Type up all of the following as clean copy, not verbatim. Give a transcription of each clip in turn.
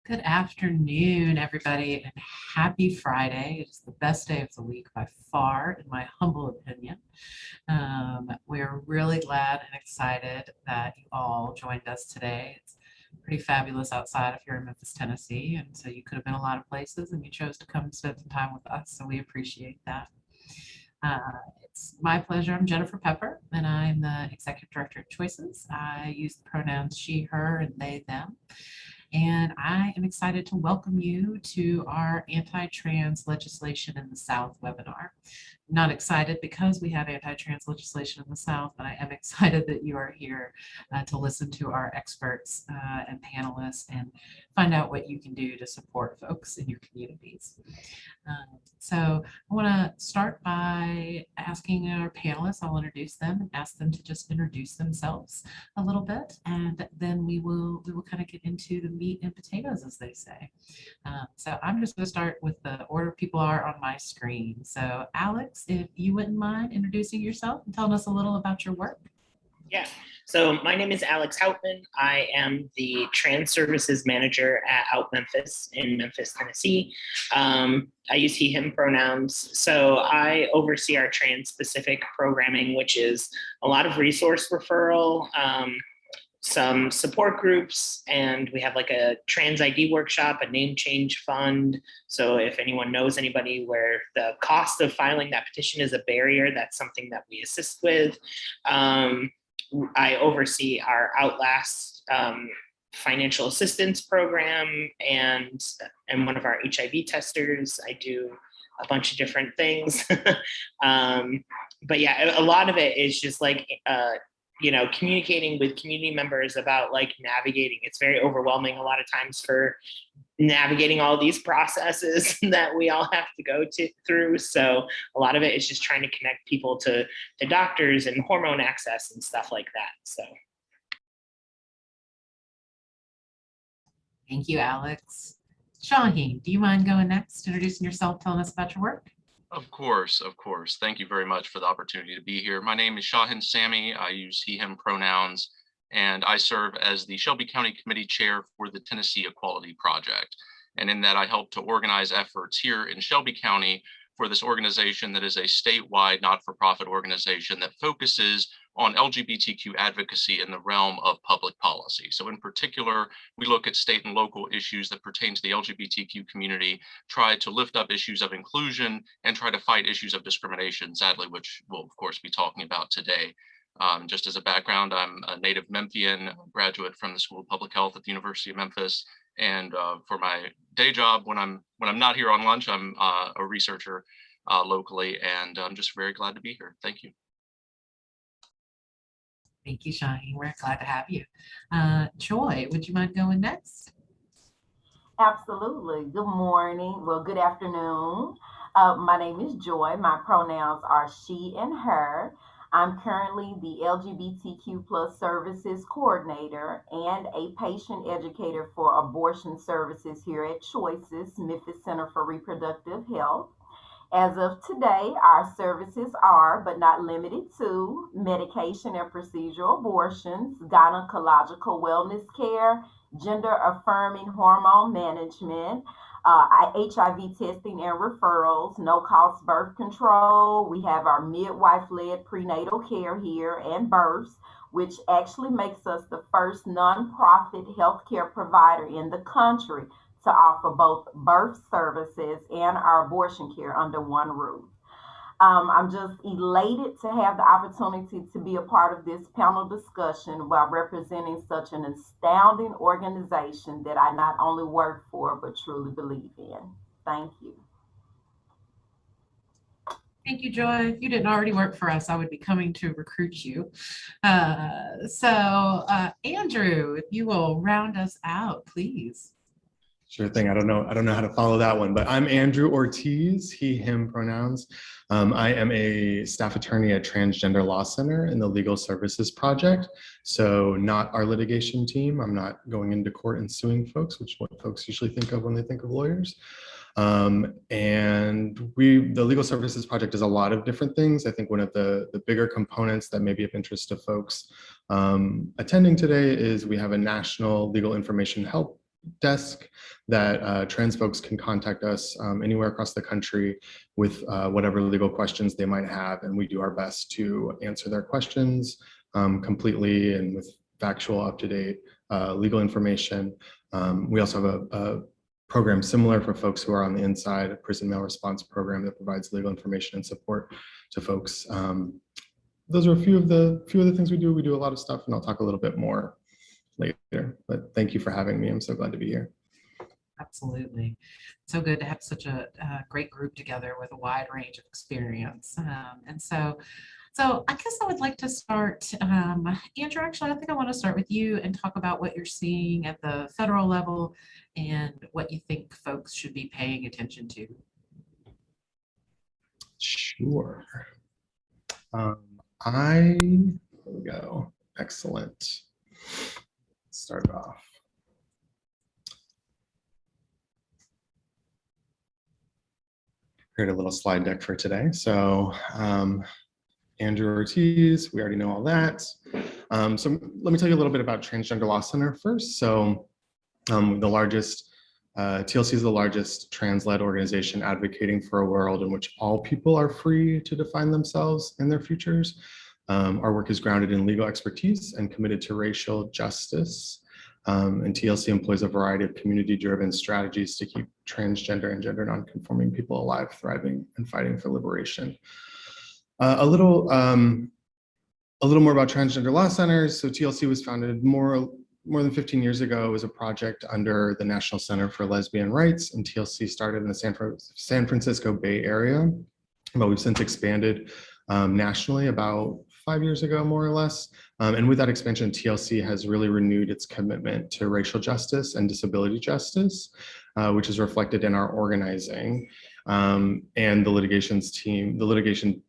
Good afternoon, everybody, and happy Friday. It's the best day of the week by far, in my humble opinion. We're really glad and excited that you all joined us today. It's pretty fabulous outside if you're in Memphis, Tennessee, and so you could have been a lot of places and you chose to come and spend some time with us, so we appreciate that. It's my pleasure. I'm Jennifer Pepper, and I'm the Executive Director at Choices. I use the pronouns she, her, and they, them. And I am excited to welcome you to our anti-trans legislation in the South webinar. Not excited because we have anti-trans legislation in the South, but I am excited that you are here to listen to our experts and panelists and find out what you can do to support folks in your communities. So I want to start by asking our panelists, I'll introduce them and ask them to just introduce themselves a little bit, and then we will kind of get into the meat and potatoes, as they say. So I'm just going to start with the order people are on my screen. So Alex, if you wouldn't mind introducing yourself and telling us a little about your work. Yeah, so my name is Alex Hauptmann. I am the Trans Services Manager at Out Memphis in Memphis, Tennessee. I use he, him pronouns. So I oversee our trans-specific programming, which is a lot of resource referral, some support groups, and we have like a trans ID workshop, a name change fund. So if anyone knows anybody where the cost of filing that petition is a barrier, that's something that we assist with. I oversee our Outlast financial assistance program, and one of our HIV testers. I do a bunch of different things. But yeah, a lot of it is just like, communicating with community members about like navigating. It's very overwhelming a lot of times for navigating all these processes that we all have to go through. So a lot of it is just trying to connect people to doctors and hormone access and stuff like that. So. Thank you, Alex. Shaheen, do you mind going next, introducing yourself, telling us about your work? Of course. Thank you very much for the opportunity to be here. My name is Shaheen Sami. I use he, him pronouns, and I serve as the Shelby County Committee Chair for the Tennessee Equality Project. And in that, I help to organize efforts here in Shelby County for this organization that is a statewide not-for-profit organization that focuses on LGBTQ advocacy in the realm of public policy. So in particular, we look at state and local issues that pertain to the LGBTQ community, try to lift up issues of inclusion, and try to fight issues of discrimination, sadly, which we'll of course be talking about today. Just as a background, I'm a native Memphian, graduate from the School of Public Health at the University of Memphis. And for my day job, when I'm not here on lunch, I'm a researcher locally, and I'm just very glad to be here. Thank you. Thank you, Shaheen. We're glad to have you. Joy, would you mind going next? Absolutely. Good morning. Well, good afternoon. My name is Joy. My pronouns are she and her. I'm currently the LGBTQ plus services coordinator and a patient educator for abortion services here at Choices, Memphis Center for Reproductive Health. As of today, our services are, but not limited to, medication and procedural abortions, gynecological wellness care, gender-affirming hormone management, HIV testing and referrals, no-cost birth control. We have our midwife-led prenatal care here and births, which actually makes us the first nonprofit healthcare provider in the country to offer both birth services and our abortion care under one roof. I'm just elated to have the opportunity to be a part of this panel discussion while representing such an astounding organization that I not only work for, but truly believe in. Thank you. Thank you, Joy. If you didn't already work for us, I would be coming to recruit you. Andrew, if you will round us out, please. Sure thing. I don't know how to follow that one, but I'm Andrew Ortiz, he, him pronouns. I am a staff attorney at Transgender Law Center in the Legal Services Project. So not our litigation team. I'm not going into court and suing folks, which is what folks usually think of when they think of lawyers. And the Legal Services Project does a lot of different things. I think one of the bigger components that may be of interest to folks attending today is we have a national legal information help desk that trans folks can contact us anywhere across the country with whatever legal questions they might have, and we do our best to answer their questions completely and with factual, up-to-date legal information. We also have a program similar for folks who are on the inside, a prison mail response program that provides legal information and support to folks. Those are a few of the things we do. We do a lot of stuff, and I'll talk a little bit more later. But thank you for having me. I'm so glad to be here. Absolutely. So good to have such a great group together with a wide range of experience. And so I guess I would like to start, Andrew, actually, I think I want to start with you and talk about what you're seeing at the federal level and what you think folks should be paying attention to. Sure. There we go. Excellent. Start off. Create a little slide deck for today. So Andrew Ortiz, we already know all that. So let me tell you a little bit about Transgender Law Center first. So TLC is the largest trans-led organization advocating for a world in which all people are free to define themselves and their futures. Our work is grounded in legal expertise and committed to racial justice. And TLC employs a variety of community-driven strategies to keep transgender and gender nonconforming people alive, thriving, and fighting for liberation. A little more about Transgender Law Centers. So TLC was founded more than 15 years ago. It was a project under the National Center for Lesbian Rights, and TLC started in the San Francisco Bay Area, but we've since expanded nationally about 5 years ago, more or less. And with that expansion, TLC has really renewed its commitment to racial justice and disability justice, which is reflected in our organizing and the litigation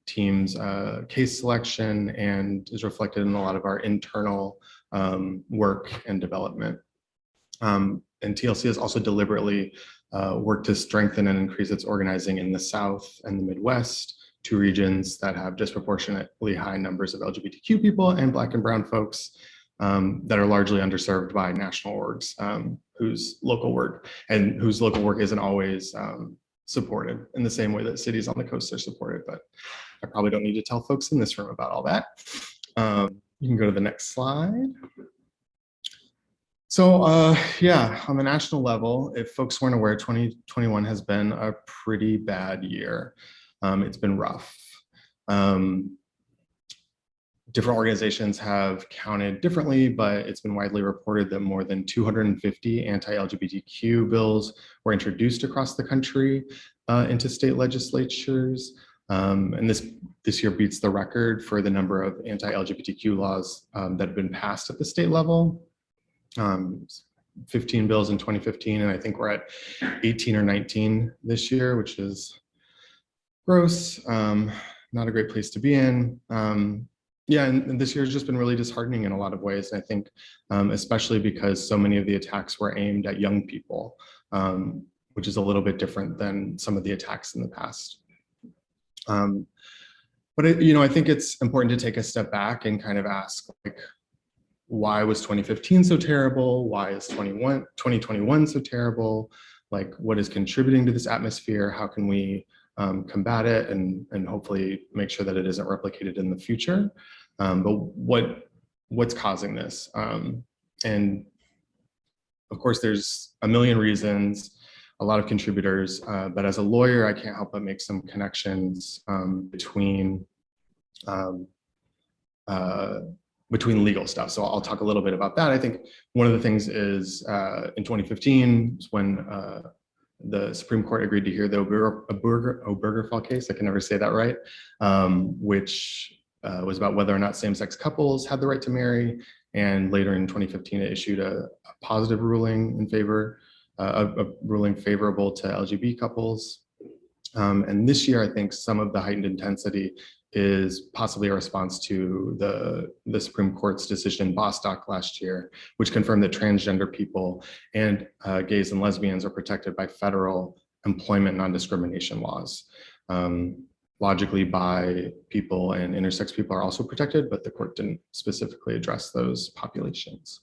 team's case selection, and is reflected in a lot of our internal work and development. And TLC has also deliberately worked to strengthen and increase its organizing in the South and the Midwest, two regions that have disproportionately high numbers of LGBTQ people and Black and Brown folks that are largely underserved by national orgs whose local work isn't always supported in the same way that cities on the coast are supported. But I probably don't need to tell folks in this room about all that. You can go to the next slide. So yeah, on the national level, if folks weren't aware, 2021 has been a pretty bad year. It's been rough. Different organizations have counted differently, but it's been widely reported that more than 250 anti-LGBTQ bills were introduced across the country into state legislatures. And this year beats the record for the number of anti-LGBTQ laws that have been passed at the state level. 15 bills in 2015, and I think we're at 18 or 19 this year, which is gross, not a great place to be in. Yeah, and this year has just been really disheartening in a lot of ways. And I think especially because so many of the attacks were aimed at young people, which is a little bit different than some of the attacks in the past. But I think it's important to take a step back and kind of ask, like, why was 2015 so terrible? Why is 2021 so terrible? Like, what is contributing to this atmosphere? How can we combat it and hopefully make sure that it isn't replicated in the future? But what's causing this? And of course, there's a million reasons, a lot of contributors, but as a lawyer, I can't help but make some connections between legal stuff. So I'll talk a little bit about that. I think one of the things is in 2015 when the Supreme Court agreed to hear the Obergefell case, I can never say that right, which was about whether or not same-sex couples had the right to marry. And later in 2015, it issued a positive ruling in favor, a ruling favorable to LGBT couples. And this year, I think some of the heightened intensity is possibly a response to the Supreme Court's decision in Bostock last year, which confirmed that transgender people and gays and lesbians are protected by federal employment non-discrimination laws. Logically, bi people and intersex people are also protected, but the court didn't specifically address those populations.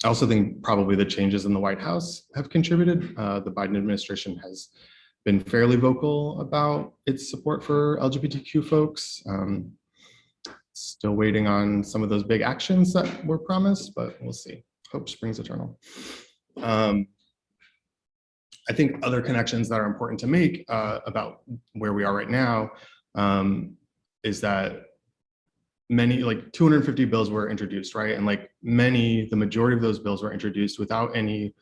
I also think probably the changes in the White House have contributed. The Biden administration has been fairly vocal about its support for LGBTQ folks. Still waiting on some of those big actions that were promised, but we'll see. Hope springs eternal. I think other connections that are important to make about where we are right now is that many, like 250 bills were introduced, right? And like the majority of those bills were introduced without any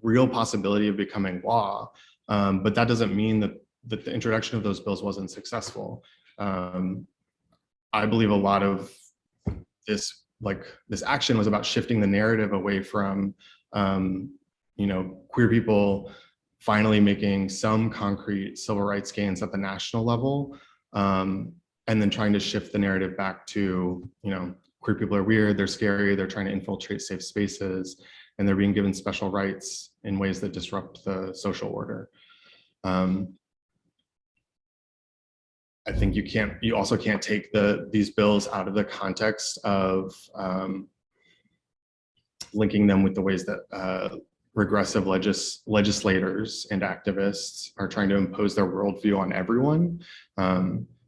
real possibility of becoming law. But that doesn't mean that the introduction of those bills wasn't successful. I believe a lot of this action was about shifting the narrative away from, queer people finally making some concrete civil rights gains at the national level, and then trying to shift the narrative back to, queer people are weird, they're scary, they're trying to infiltrate safe spaces, and they're being given special rights in ways that disrupt the social order. I think you also can't take these bills out of the context of linking them with the ways that regressive legislators and activists are trying to impose their worldview on everyone.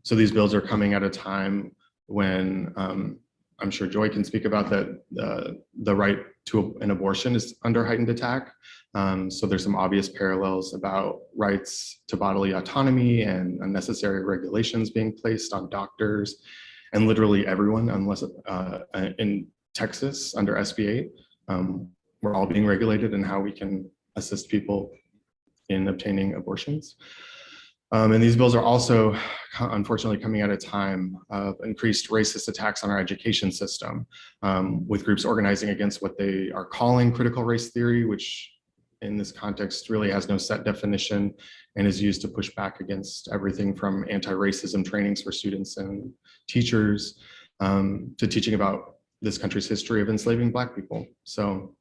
So these bills are coming at a time when I'm sure Joy can speak about that the right to an abortion is under heightened attack. So there's some obvious parallels about rights to bodily autonomy and unnecessary regulations being placed on doctors and literally everyone, unless in Texas under SB 8, we're all being regulated in how we can assist people in obtaining abortions. And these bills are also, unfortunately, coming at a time of increased racist attacks on our education system, with groups organizing against what they are calling critical race theory, which in this context really has no set definition and is used to push back against everything from anti-racism trainings for students and teachers to teaching about this country's history of enslaving Black people. So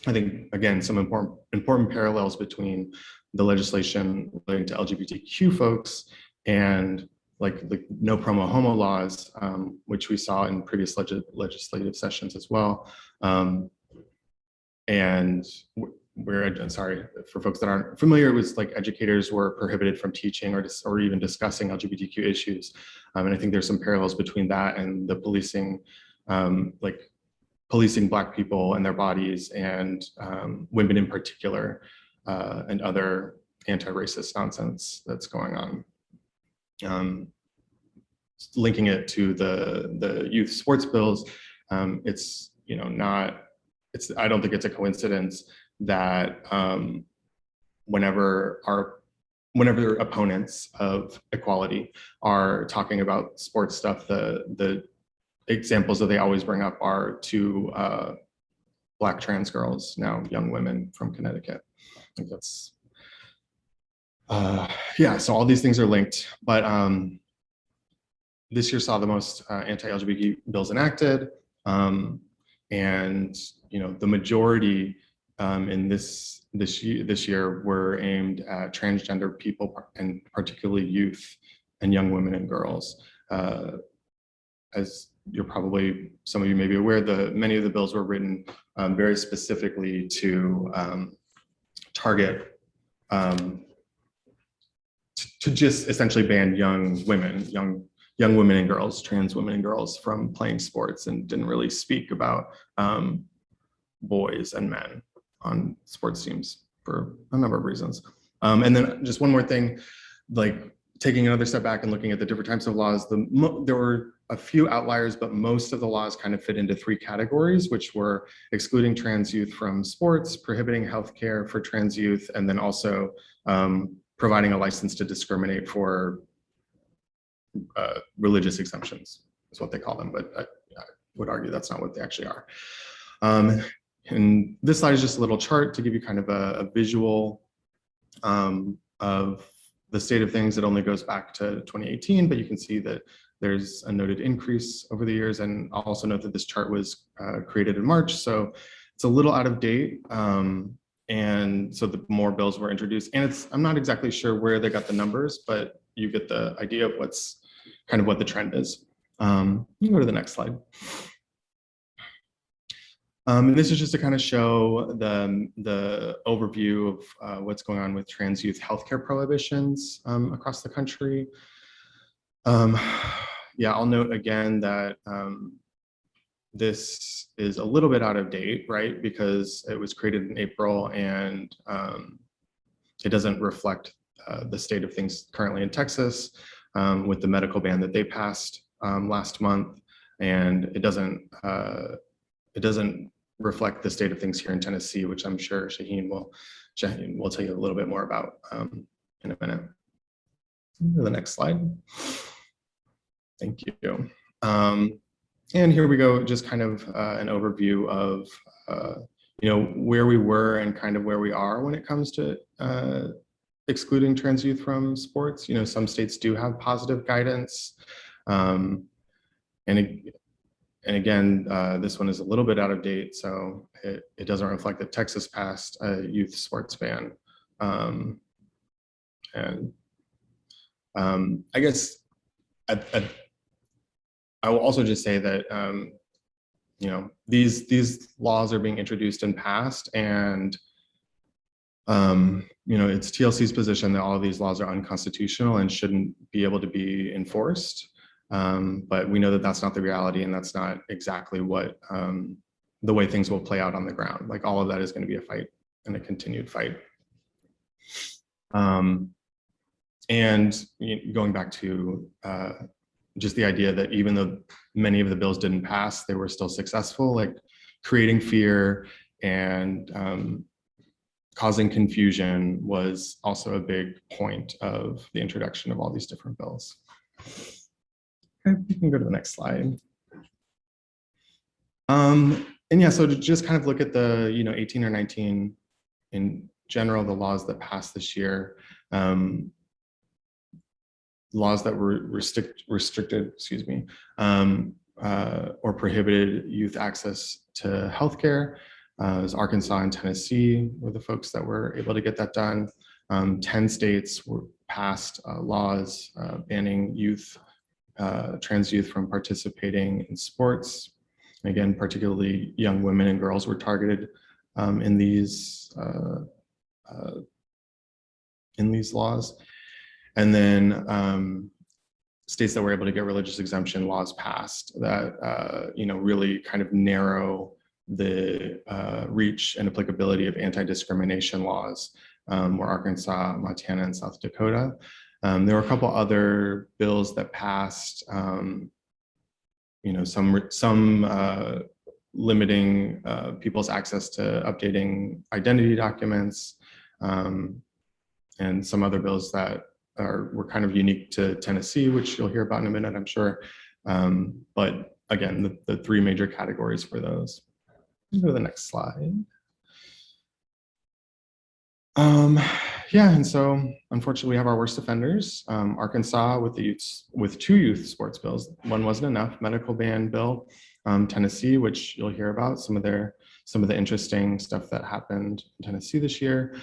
I think, again, some important parallels between the legislation relating to LGBTQ folks and like the no promo homo laws, which we saw in previous legislative sessions as well. And I'm sorry, for folks that aren't familiar, it was like educators were prohibited from teaching or even discussing LGBTQ issues. And I think there's some parallels between that and the policing, policing Black people and their bodies and women in particular, and other anti-racist nonsense that's going on. Linking it to the youth sports bills, I don't think it's a coincidence that whenever opponents of equality are talking about sports stuff, the examples that they always bring up are two Black trans girls, now young women from Connecticut. I think that's, so all these things are linked, but this year saw the most anti-LGBT bills enacted, and the majority in this year were aimed at transgender people and particularly youth and young women and girls. As some of you may be aware, many of the bills were written very specifically to target, to just essentially ban young women and girls, trans women and girls from playing sports, and didn't really speak about boys and men on sports teams for a number of reasons. And then just one more thing, like taking another step back and looking at the different types of laws, there were a few outliers, but most of the laws kind of fit into three categories, which were excluding trans youth from sports, prohibiting healthcare for trans youth, and then also providing a license to discriminate for religious exemptions, is what they call them, but I would argue that's not what they actually are. And this slide is just a little chart to give you kind of a visual of the state of things. It only goes back to 2018, but you can see that there's a noted increase over the years. And I'll also note that this chart was created in March, so it's a little out of date. And so the more bills were introduced, and I'm not exactly sure where they got the numbers, but you get the idea of what the trend is. You can go to the next slide. And this is just to kind of show the overview of what's going on with trans youth healthcare prohibitions across the country. Yeah, I'll note again that this is a little bit out of date, right? Because it was created in April and it doesn't reflect the state of things currently in Texas with the medical ban that they passed last month. And it doesn't reflect the state of things here in Tennessee, which I'm sure Shaheen will tell you a little bit more about in a minute. The next slide. Thank you. And here we go, just kind of an overview of where we were and kind of where we are when it comes to excluding trans youth from sports. Some states do have positive guidance. And again, this one is a little bit out of date, so it doesn't reflect that Texas passed a youth sports ban. I guess I will also just say that these laws are being introduced and passed, and it's TLC's position that all of these laws are unconstitutional and shouldn't be able to be enforced. But we know that that's not the reality, and that's not exactly what the way things will play out on the ground. Like, all of that is going to be a fight and a continued fight. And going back to just the idea that even though many of the bills didn't pass, they were still successful, like creating fear and causing confusion was also a big point of the introduction of all these different bills. Okay, we can go to the next slide. And yeah, so to just kind of look at the 18 or 19 in general, the laws that passed this year, laws that were restricted, or prohibited youth access to healthcare. It was Arkansas and Tennessee were the folks that were able to get that done. 10 states passed laws banning trans youth from participating in sports. And again, particularly young women and girls were targeted in these laws. And then states that were able to get religious exemption laws passed that really kind of narrow the reach and applicability of anti-discrimination laws were Arkansas, Montana, and South Dakota. There were a couple other bills that passed, some limiting people's access to updating identity documents, and some other bills that were kind of unique to Tennessee, which you'll hear about in a minute, I'm sure. But again, the three major categories for those. Go to the next slide. Yeah, and so unfortunately we have our worst offenders. Arkansas with two youth sports bills. One wasn't enough, medical ban bill. Tennessee, which you'll hear about some of the interesting stuff that happened in Tennessee this year.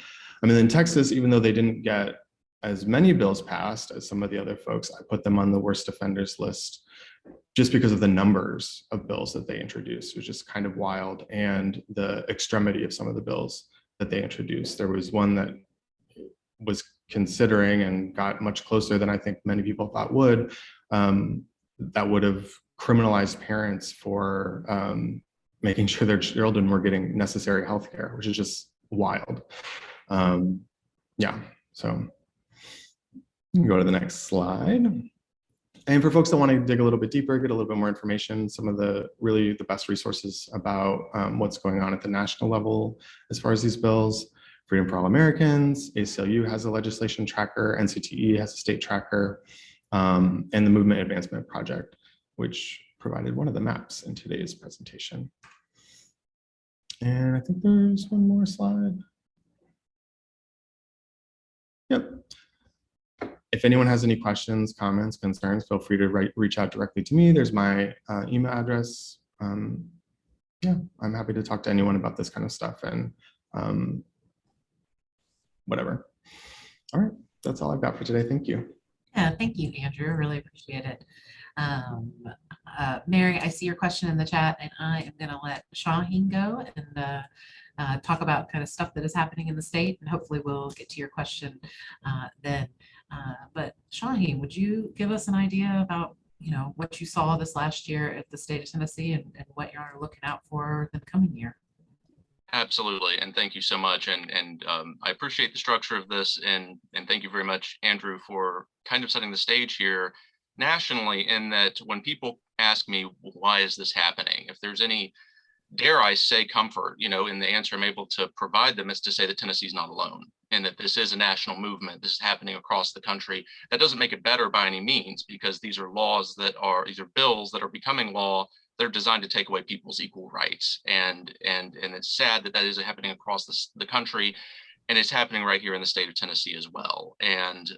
I mean, in Texas, even though they didn't get as many bills passed as some of the other folks, I put them on the worst offenders list just because of the numbers of bills that they introduced. It was just kind of wild, and the extremity of some of the bills that they introduced. There was one that was considering and got much closer than I think many people thought would, that would have criminalized parents for making sure their children were getting necessary health care, which is just wild. Yeah, so you can go to the next slide. And for folks that want to dig a little bit deeper, get a little bit more information, some of the best resources about what's going on at the national level as far as these bills. Freedom for All Americans, ACLU has a legislation tracker, NCTE has a state tracker, and the Movement Advancement Project, which provided one of the maps in today's presentation. And I think there's one more slide. Yep. If anyone has any questions, comments, concerns, feel free to reach out directly to me. There's my email address. Yeah, I'm happy to talk to anyone about this kind of stuff and whatever. All right, that's all I've got for today. Thank you. Yeah, thank you, Andrew. Really appreciate it. Mary, I see your question in the chat, and I am going to let Shaheen go and talk about kind of stuff that is happening in the state, and hopefully we'll get to your question then. But Shaheen, would you give us an idea about what you saw this last year at the state of Tennessee and what you're looking out for the coming year? Absolutely, and thank you so much. And I appreciate the structure of this, and thank you very much, Andrew, for kind of setting the stage here nationally. In that, when people ask me why is this happening, if there's any, dare I say, comfort, in the answer I'm able to provide them, is to say that Tennessee's not alone, and that this is a national movement. This is happening across the country. That doesn't make it better by any means, because these are bills that are becoming law. They're designed to take away people's equal rights, and it's sad that that is happening across the country, and it's happening right here in the state of Tennessee as well. And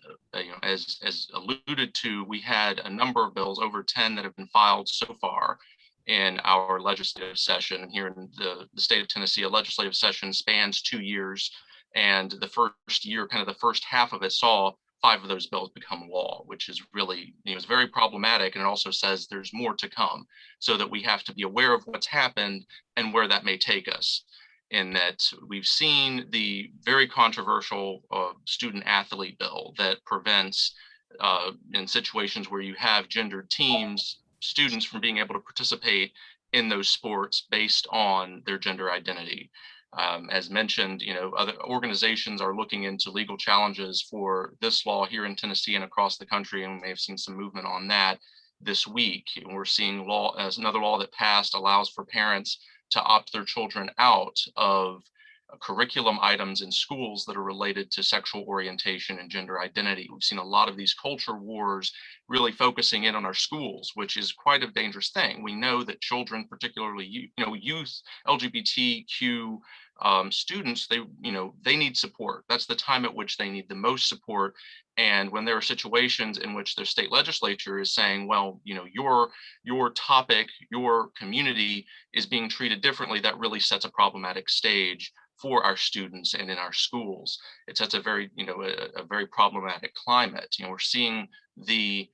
as alluded to, we had a number of bills, over 10, that have been filed so far in our legislative session here in the state of Tennessee. A legislative session spans 2 years, and the first year, kind of the first half of it, saw 5 of those bills become law, which is really, it's very problematic. And it also says there's more to come, so that we have to be aware of what's happened and where that may take us. In that, we've seen the very controversial student athlete bill that prevents, in situations where you have gendered teams, students from being able to participate in those sports based on their gender identity. As mentioned, other organizations are looking into legal challenges for this law here in Tennessee and across the country, and we may have seen some movement on that this week. And we're seeing another law that passed allows for parents to opt their children out of curriculum items in schools that are related to sexual orientation and gender identity. We've seen a lot of these culture wars really focusing in on our schools, which is quite a dangerous thing. We know that children, particularly youth, LGBTQ students, they need support. That's the time at which they need the most support. And when there are situations in which their state legislature is saying, well, your topic, your community is being treated differently, that really sets a problematic stage for our students and in our schools. It sets a very problematic climate. We're seeing the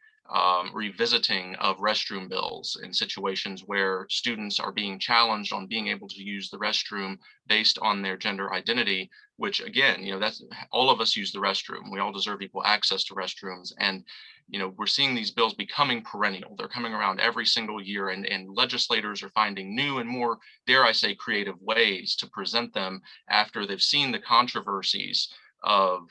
revisiting of restroom bills in situations where students are being challenged on being able to use the restroom based on their gender identity, which, again, that's, all of us use the restroom. We all deserve equal access to restrooms. And we're seeing these bills becoming perennial. They're coming around every single year, and legislators are finding new and more, dare I say, creative ways to present them after they've seen the controversies of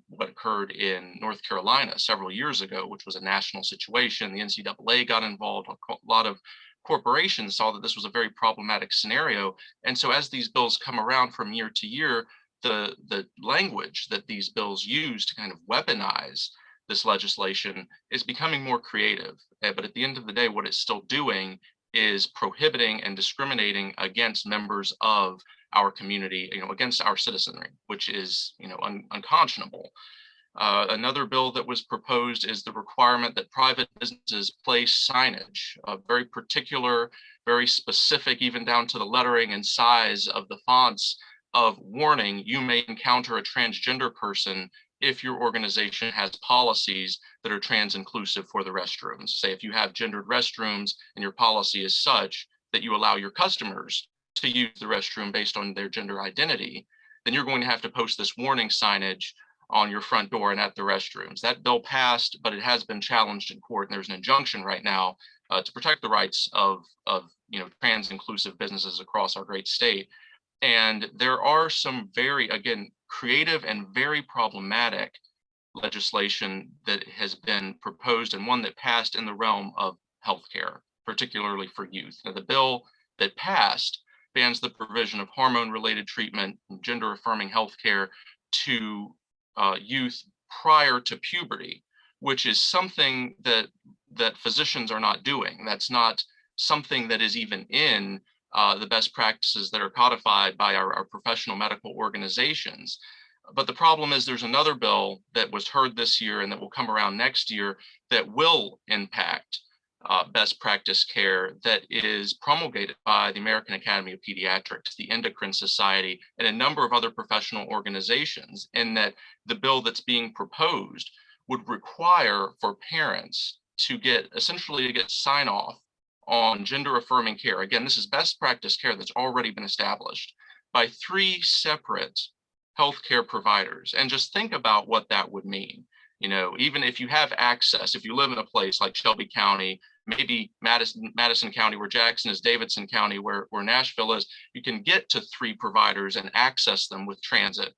what occurred in North Carolina several years ago, which was a national situation. The NCAA got involved. A lot of corporations saw that this was a very problematic scenario. And so as these bills come around from year to year, the language that these bills use to kind of weaponize this legislation is becoming more creative. But at the end of the day, what it's still doing is prohibiting and discriminating against members of our community, against our citizenry, which is, unconscionable. Another bill that was proposed is the requirement that private businesses place signage, very particular, very specific, even down to the lettering and size of the fonts, of warning, you may encounter a transgender person if your organization has policies that are trans inclusive for the restrooms. Say if you have gendered restrooms and your policy is such that you allow your customers to use the restroom based on their gender identity, then you're going to have to post this warning signage on your front door and at the restrooms. That bill passed, but it has been challenged in court, and there's an injunction right now to protect the rights of trans inclusive businesses across our great state. And there are some very, again, creative and very problematic legislation that has been proposed, and one that passed in the realm of healthcare, particularly for youth. Now, the bill that passed bans the provision of hormone-related treatment and gender-affirming healthcare to youth prior to puberty, which is something that physicians are not doing. That's not something that is even in the best practices that are codified by our professional medical organizations. But the problem is there's another bill that was heard this year and that will come around next year that will impact best practice care, that is promulgated by the American Academy of Pediatrics, the Endocrine Society, and a number of other professional organizations, in that the bill that's being proposed would require for parents to essentially to get sign off on gender affirming care. Again, this is best practice care that's already been established by 3 separate healthcare providers. And just think about what that would mean. Even if you have access, if you live in a place like Shelby County, maybe Madison County, where Jackson is, Davidson County, where Nashville is, you can get to 3 providers and access them with transit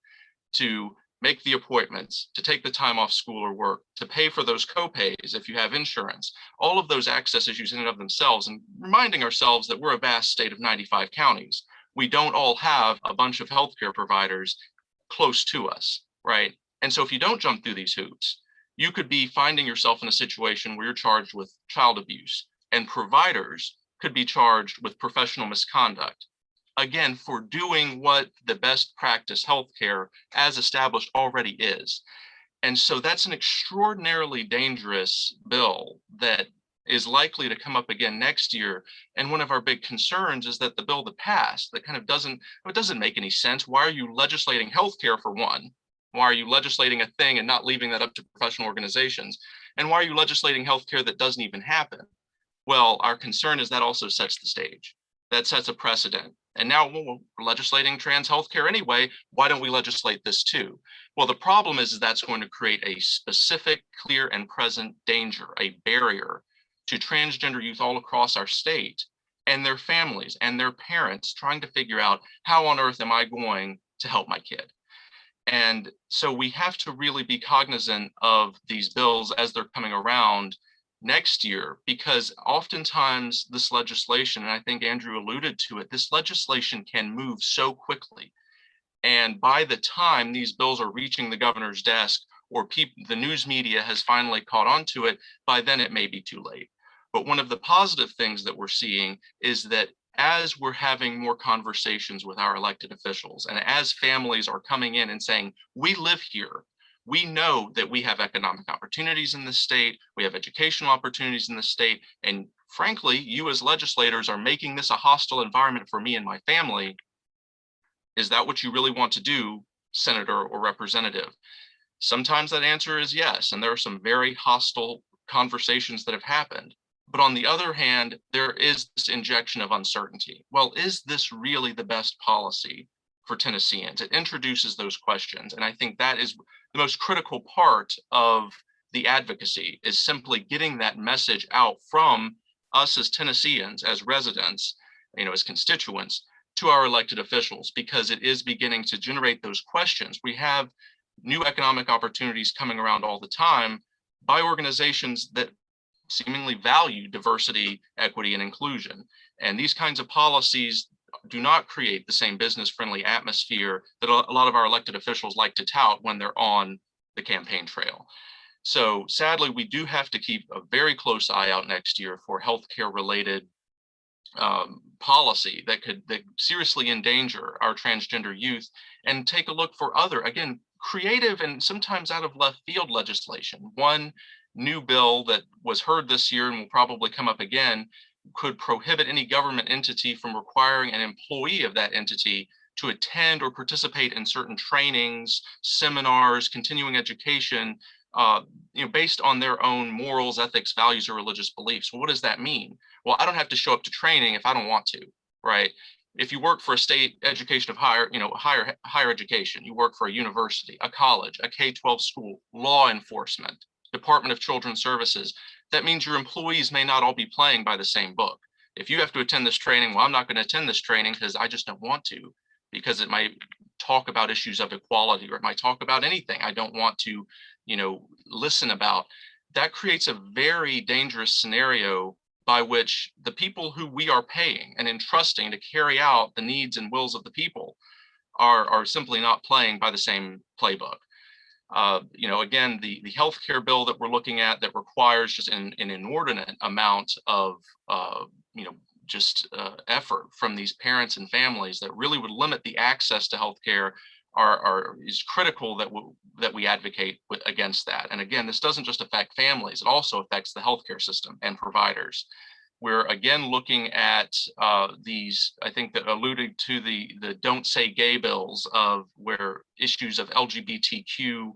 to make the appointments, to take the time off school or work, to pay for those co-pays if you have insurance. All of those access issues in and of themselves, and reminding ourselves that we're a vast state of 95 counties. We don't all have a bunch of healthcare providers close to us, right? And so if you don't jump through these hoops, you could be finding yourself in a situation where you're charged with child abuse, and providers could be charged with professional misconduct, again, for doing what the best practice healthcare as established already is. And so that's an extraordinarily dangerous bill that is likely to come up again next year. And one of our big concerns is that the bill that passed, that kind of doesn't make any sense. Why are you legislating healthcare for one? Why are you legislating a thing and not leaving that up to professional organizations? And why are you legislating healthcare that doesn't even happen? Well, our concern is that also sets the stage. That sets a precedent. And now we're legislating trans healthcare anyway. Why don't we legislate this too? Well, the problem is that's going to create a specific, clear, and present danger, a barrier to transgender youth all across our state and their families and their parents trying to figure out, how on earth am I going to help my kid? And so we have to really be cognizant of these bills as they're coming around next year, because oftentimes this legislation, and I think Andrew alluded to it, this legislation can move so quickly. And by the time these bills are reaching the governor's desk, or the news media has finally caught on to it, by then it may be too late. But one of the positive things that we're seeing is that as we're having more conversations with our elected officials, and as families are coming in and saying, we live here, we know that we have economic opportunities in the state, we have educational opportunities in the state, and frankly, you as legislators are making this a hostile environment for me and my family. Is that what you really want to do, Senator or Representative? Sometimes that answer is yes, and there are some very hostile conversations that have happened. But on the other hand, there is this injection of uncertainty. Well, is this really the best policy for Tennesseans? It introduces those questions. And I think that is the most critical part of the advocacy, is simply getting that message out from us as Tennesseans, as residents, as constituents, to our elected officials, because it is beginning to generate those questions. We have new economic opportunities coming around all the time by organizations that seemingly value diversity, equity, and inclusion. And these kinds of policies do not create the same business-friendly atmosphere that a lot of our elected officials like to tout when they're on the campaign trail. So sadly, we do have to keep a very close eye out next year for healthcare-related policy that could seriously endanger our transgender youth, and take a look for other, again, creative and sometimes out of left field legislation. One new bill that was heard this year and will probably come up again could prohibit any government entity from requiring an employee of that entity to attend or participate in certain trainings, seminars, continuing education, based on their own morals, ethics, values, or religious beliefs. Well, what does that mean? Well, I don't have to show up to training if I don't want to, right? If you work for a state education of higher education, you work for a university, a college, a K-12 school, law enforcement, Department of Children's Services, that means your employees may not all be playing by the same book. If you have to attend this training, well, I'm not going to attend this training because I just don't want to, because it might talk about issues of equality, or it might talk about anything I don't want to, listen about. That creates a very dangerous scenario by which the people who we are paying and entrusting to carry out the needs and wills of the people are simply not playing by the same playbook. Again, the healthcare bill that we're looking at that requires just an inordinate amount of, effort from these parents and families that really would limit the access to healthcare is critical that we advocate against that. And again, this doesn't just affect families, it also affects the healthcare system and providers. We're again looking at these, I think, that alluded to the don't say gay bills, of where issues of LGBTQ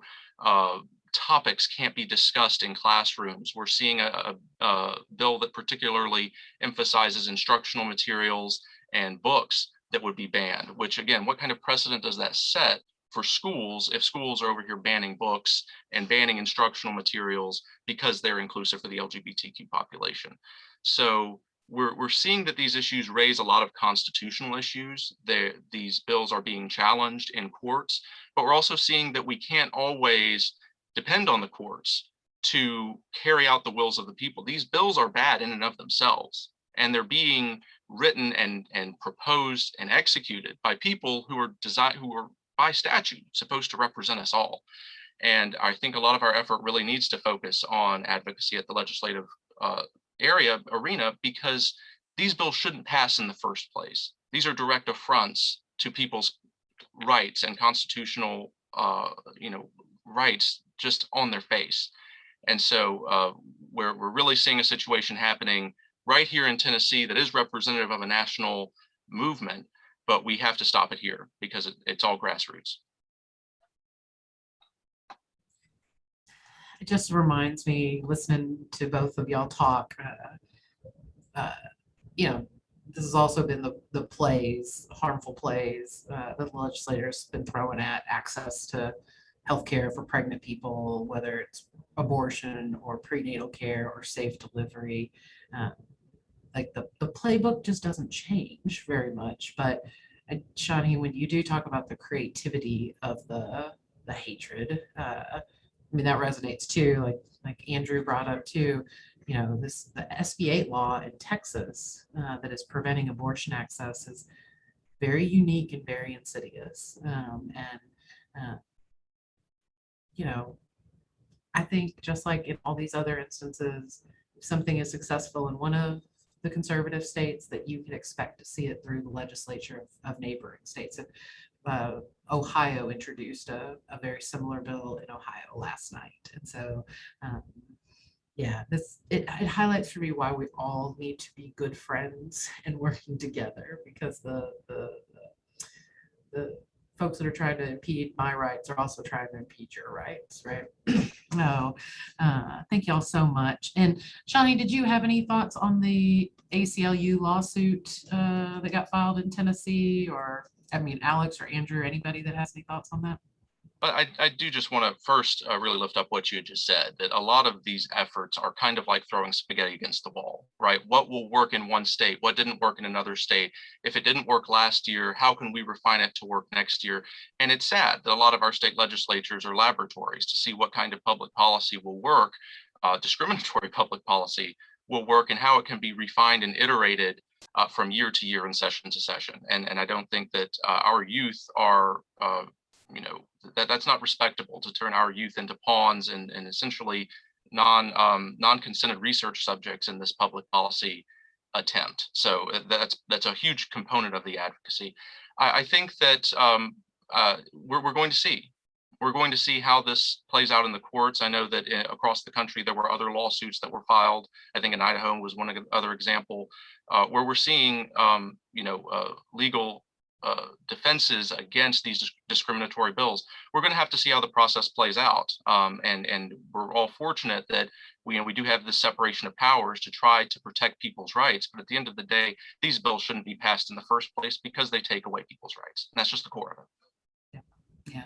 topics can't be discussed in classrooms. We're seeing a bill that particularly emphasizes instructional materials and books that would be banned, which again, what kind of precedent does that set for schools if schools are over here banning books and banning instructional materials because they're inclusive for the LGBTQ population? So we're seeing that these issues raise a lot of constitutional issues. These bills are being challenged in courts, but we're also seeing that we can't always depend on the courts to carry out the wills of the people. These bills are bad in and of themselves, and they're being written and proposed and executed by people who are by statute supposed to represent us all. And I think a lot of our effort really needs to focus on advocacy at the legislative arena, because these bills shouldn't pass in the first place. These are direct affronts to people's rights and constitutional rights just on their face. And so we're really seeing a situation happening right here in Tennessee that is representative of a national movement, but we have to stop it here because it's all grassroots. It just reminds me, listening to both of y'all talk, this has also been the plays, harmful plays that the legislators been throwing at access to healthcare for pregnant people, whether it's abortion or prenatal care or safe delivery. Like the playbook just doesn't change very much. But Shawnee, when you do talk about the creativity of the hatred, I mean, that resonates too, like Andrew brought up too, the SB 8 law in Texas that is preventing abortion access is very unique and very insidious. I think just like in all these other instances, if something is successful in one of the conservative states, that you can expect to see it through the legislature of neighboring states. And Ohio introduced a very similar bill in Ohio last night. And so, it highlights for me why we all need to be good friends and working together, because the folks that are trying to impede my rights are also trying to impede your rights, right? No, thank y'all so much. And Shawnee, did you have any thoughts on the ACLU lawsuit that got filed in Tennessee? Or, I mean, Alex or Andrew, anybody that has any thoughts on that? But I do just want to first really lift up what you had just said, that a lot of these efforts are kind of like throwing spaghetti against the wall, right? What will work in one state? What didn't work in another state? If it didn't work last year, how can we refine it to work next year? And it's sad that a lot of our state legislatures are laboratories to see what kind of public policy will work, discriminatory public policy will work, and how it can be refined and iterated from year to year and session to session. And I don't think that our youth are that's not respectable, to turn our youth into pawns and essentially non-consented research subjects in this public policy attempt. So that's a huge component of the advocacy. I think that we're going to see. We're going to see how this plays out in the courts. I know that across the country there were other lawsuits that were filed. I think in Idaho was one other example where we're seeing legal defenses against these discriminatory bills. We're going to have to see how the process plays out, and we're all fortunate that we do have this separation of powers to try to protect people's rights. But at the end of the day, these bills shouldn't be passed in the first place because they take away people's rights, and that's just the core of it. Yeah.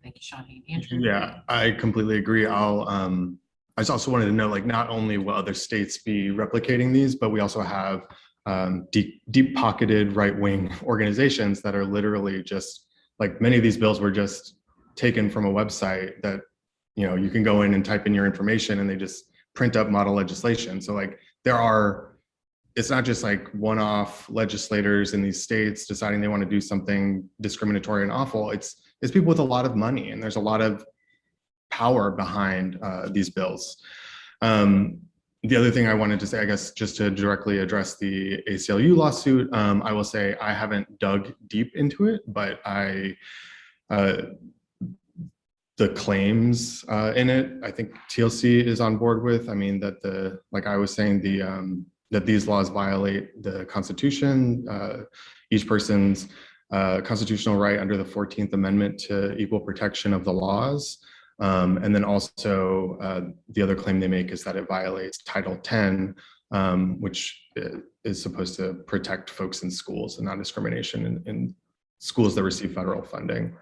Thank you, Shawnee. Andrew? Yeah, I completely agree. I just also wanted to know, not only will other states be replicating these, but we also have deep-pocketed right-wing organizations that are literally just, many of these bills were just taken from a website that, you can go in and type in your information and they just print up model legislation. So it's not just one-off legislators in these states deciding they want to do something discriminatory and awful. It's people with a lot of money, and there's a lot of power behind these bills. The other thing I wanted to say, I guess, just to directly address the ACLU lawsuit, I will say I haven't dug deep into it, but the claims in it, I think TLC is on board with. I mean, that like I was saying, that these laws violate the Constitution, each person's constitutional right under the 14th Amendment to equal protection of the laws. And then also the other claim they make is that it violates Title 10, which is supposed to protect folks in schools and non-discrimination in schools that receive federal funding,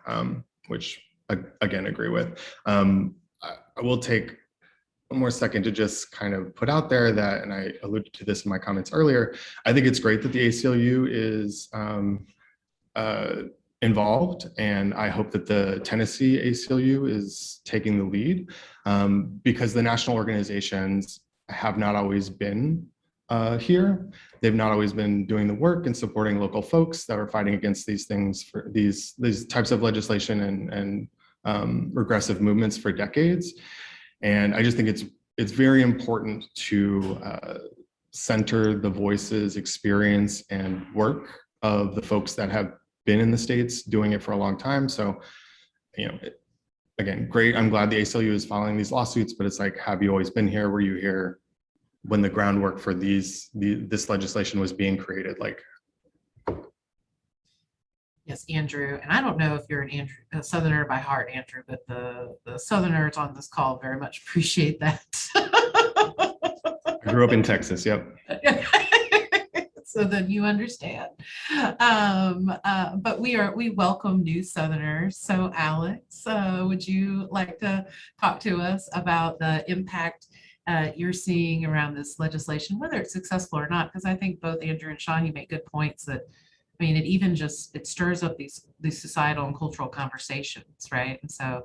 which I, again, agree with. I will take one more second to just kind of put out there that, and I alluded to this in my comments earlier, I think it's great that the ACLU is involved, and I hope that the Tennessee ACLU is taking the lead, because the national organizations have not always been here. They've not always been doing the work and supporting local folks that are fighting against these things, for these types of legislation and regressive movements for decades. And I just think it's very important to center the voices, experience, and work of the folks that have been in the States doing it for a long time. So, again, great. I'm glad the ACLU is following these lawsuits, but it's like, have you always been here? Were you here when the groundwork for this legislation was being created? Like, Yes, Andrew, and I don't know if you're a Southerner by heart, Andrew, but the Southerners on this call very much appreciate that. I grew up in Texas, yep. So then you understand. But we welcome new Southerners. So Alex, would you like to talk to us about the impact you're seeing around this legislation, whether it's successful or not? Because I think both Andrew and Shahi make good points that, I mean, it stirs up these societal and cultural conversations, right? And so,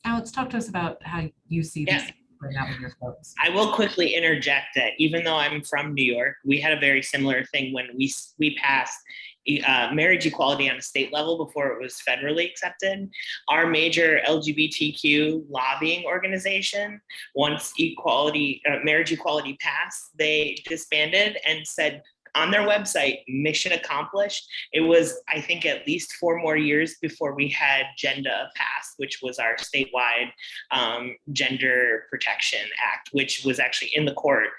Alex, talk to us about how you see this playing out with your folks. I will quickly interject that even though I'm from New York, we had a very similar thing when we passed marriage equality on a state level before it was federally accepted. Our major LGBTQ lobbying organization, once marriage equality passed, they disbanded and said, on their website, mission accomplished. It was, I think, at least 4 more years before we had Gender passed, which was our statewide Gender Protection Act, which was actually in the court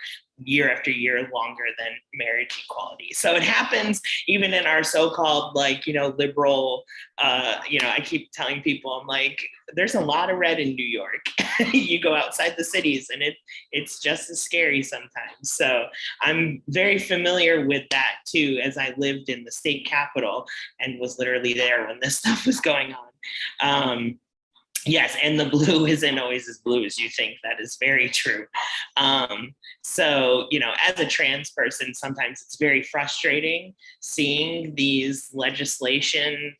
year after year longer than marriage equality. So it happens even in our so-called liberal, I keep telling people, I'm like, there's a lot of red in New York. You go outside the cities and it's just as scary sometimes. So I'm very familiar with that too, as I lived in the state capitol and was literally there when this stuff was going on. Yes, and the blue isn't always as blue as you think. That is very true. So, as a trans person, sometimes it's very frustrating seeing these legislation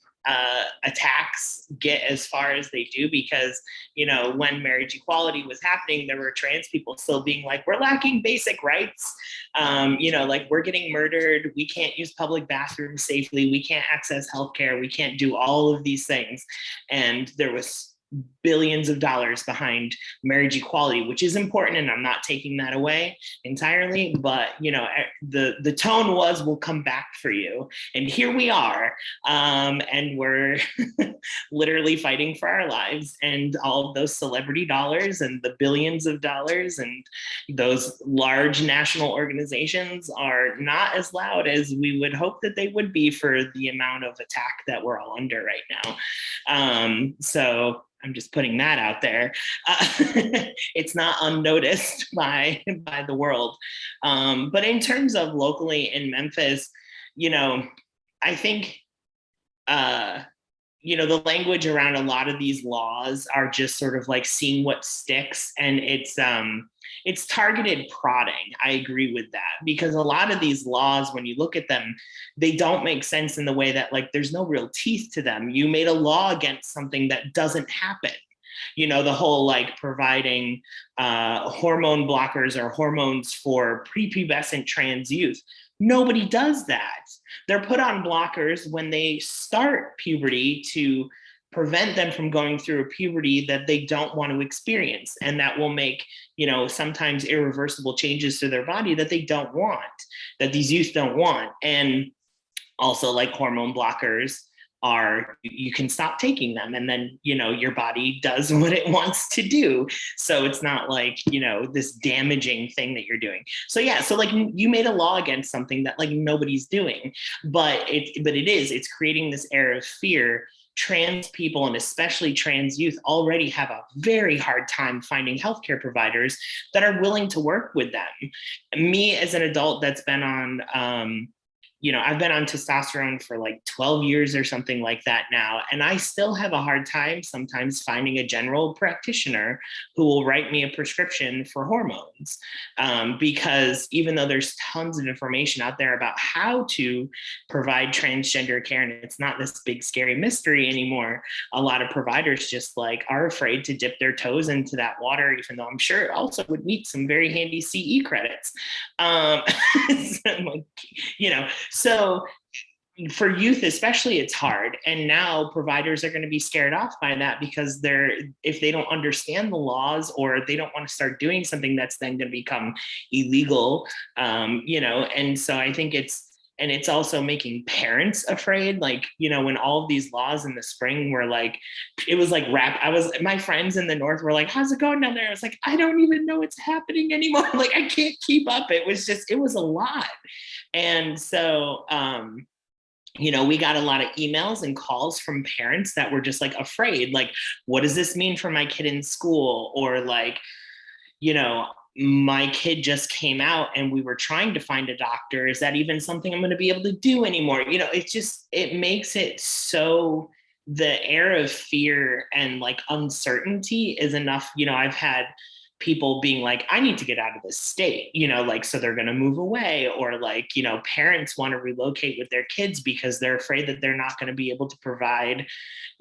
attacks get as far as they do, because, when marriage equality was happening, there were trans people still being like, we're lacking basic rights. We're getting murdered. We can't use public bathrooms safely. We can't access healthcare. We can't do all of these things. And there was billions of dollars behind marriage equality, which is important, and I'm not taking that away entirely, but the tone was, we'll come back for you, and here we are, and we're literally fighting for our lives, and all of those celebrity dollars and the billions of dollars and those large national organizations are not as loud as we would hope that they would be for the amount of attack that we're all under right now. So I'm just putting that out there. It's not unnoticed by the world. But in terms of locally in Memphis, I think, the language around a lot of these laws are just sort of like seeing what sticks, and it's targeted prodding. I agree with that, because a lot of these laws, when you look at them, they don't make sense in the way that there's no real teeth to them. You made a law against something that doesn't happen. The whole providing hormone blockers or hormones for prepubescent trans youth. Nobody does that. They're put on blockers when they start puberty to prevent them from going through a puberty that they don't want to experience. And that will make, sometimes irreversible changes to their body that they don't want, that these youth don't want. And also, hormone blockers are, you can stop taking them and then, your body does what it wants to do. So it's not this damaging thing that you're doing. So yeah, so you made a law against something that nobody's doing, but it's creating this air of fear trans people and especially trans youth already have a very hard time finding healthcare providers that are willing to work with them. Me as an adult that's been on, I've been on testosterone for like 12 years or something like that now, and I still have a hard time sometimes finding a general practitioner who will write me a prescription for hormones, because even though there's tons of information out there about how to provide transgender care, and it's not this big scary mystery anymore, a lot of providers just like are afraid to dip their toes into that water, even though I'm sure it also would meet some very handy CE credits. So I'm like, so for youth especially, it's hard. And now providers are going to be scared off by that because if they don't understand the laws, or they don't want to start doing something that's then going to become illegal, and so I think it's also making parents afraid. Like, when all of these laws in the spring were like, it was like my friends in the North were like, how's it going down there? I was like, I don't even know what's happening anymore. Like, I can't keep up. It was a lot. And so, we got a lot of emails and calls from parents that were just like afraid, like, what does this mean for my kid in school? Or like, my kid just came out and we were trying to find a doctor. Is that even something I'm going to be able to do anymore? It makes it so the air of fear and like uncertainty is enough. I've had people being like, I need to get out of this state, so they're going to move away, or like, parents want to relocate with their kids because they're afraid that they're not going to be able to provide,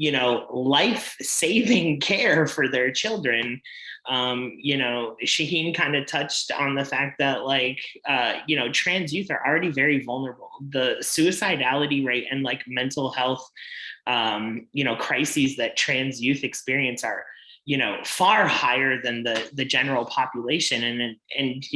life-saving care for their children. Shaheen kind of touched on the fact that like, trans youth are already very vulnerable. The suicidality rate and like mental health, crises that trans youth experience are, far higher than the general population. And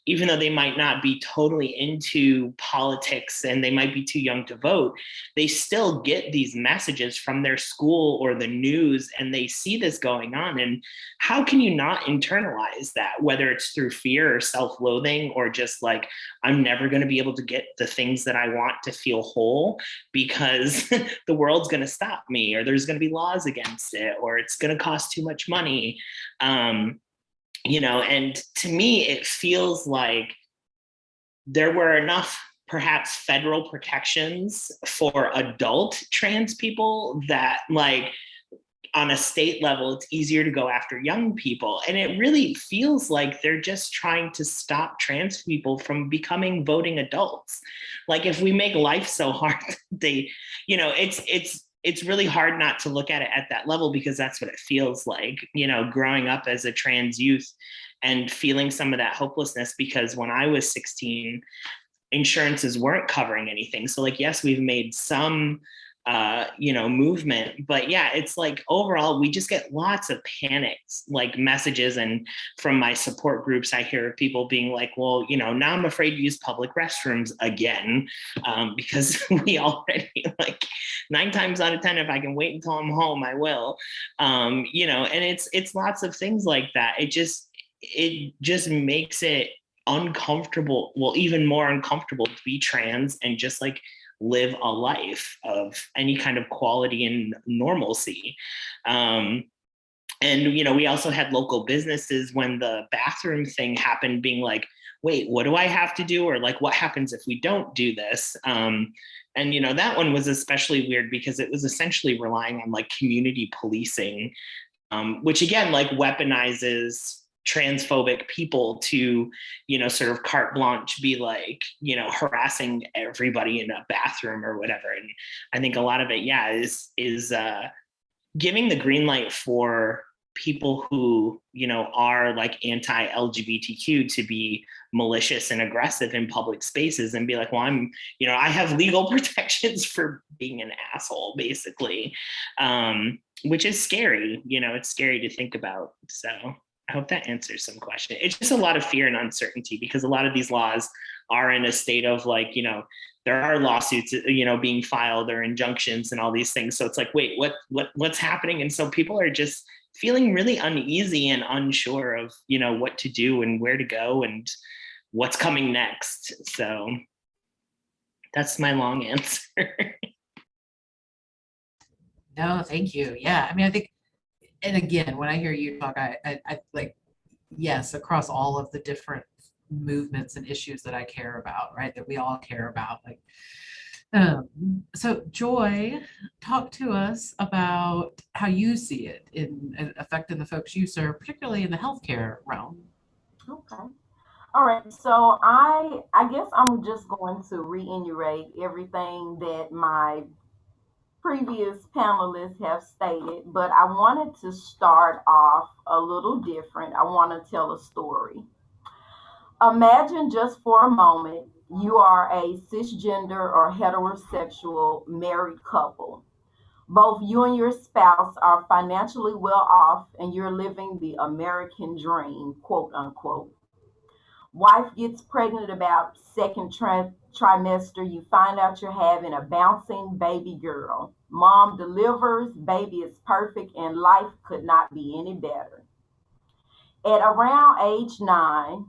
even though they might not be totally into politics and they might be too young to vote, they still get these messages from their school or the news, and they see this going on. And how can you not internalize that, whether it's through fear or self-loathing, or just like, I'm never going to be able to get the things that I want to feel whole because the world's going to stop me, or there's going to be laws against it, or it's going to cost too much money. And to me, it feels like there were enough perhaps federal protections for adult trans people that like on a state level, it's easier to go after young people. And it really feels like they're just trying to stop trans people from becoming voting adults. Like, if we make life so hard, it's really hard not to look at it at that level, because that's what it feels like, growing up as a trans youth and feeling some of that hopelessness, because when I was 16, insurances weren't covering anything. So like, yes, we've made some, movement, but yeah, it's like overall, we just get lots of panics, like messages. And from my support groups, I hear people being like, well, now I'm afraid to use public restrooms again, because we already, like 9 times out of 10, if I can wait until I'm home, I will, and it's lots of things like that. It just makes it uncomfortable, well, even more uncomfortable to be trans and just like live a life of any kind of quality and normalcy. And we also had local businesses when the bathroom thing happened being like, wait, what do I have to do? Or like, what happens if we don't do this? And that one was especially weird because it was essentially relying on like community policing, which again, like weaponizes transphobic people to, sort of carte blanche, be like, harassing everybody in a bathroom or whatever. And I think a lot of it, yeah, is giving the green light for people who, are like anti-LGBTQ to be malicious and aggressive in public spaces and be like, well, I have legal protections for being an asshole, basically, which is scary. It's scary to think about. So I hope that answers some question. It's just a lot of fear and uncertainty because a lot of these laws are in a state of like, there are lawsuits, being filed or injunctions and all these things. So it's like, wait, what's happening? And so people are just feeling really uneasy and unsure of, what to do and where to go and what's coming next. So that's my long answer. No, thank you. Yeah, I mean, I think, and again, when I hear you talk, I like, yes, across all of the different movements and issues that I care about, right? That we all care about. Like, so Joy, talk to us about how you see it in affecting the folks you serve, particularly in the healthcare realm. Okay. All right. So I guess I'm just going to reiterate everything that my previous panelists have stated, but I wanted to start off a little different. I want to tell a story. Imagine just for a moment you are a cisgender or heterosexual married couple. Both you and your spouse are financially well off and you're living the American dream, quote unquote. Wife gets pregnant about second trimester. You find out you're having a bouncing baby girl. Mom delivers, baby is perfect, and life could not be any better. At around age 9,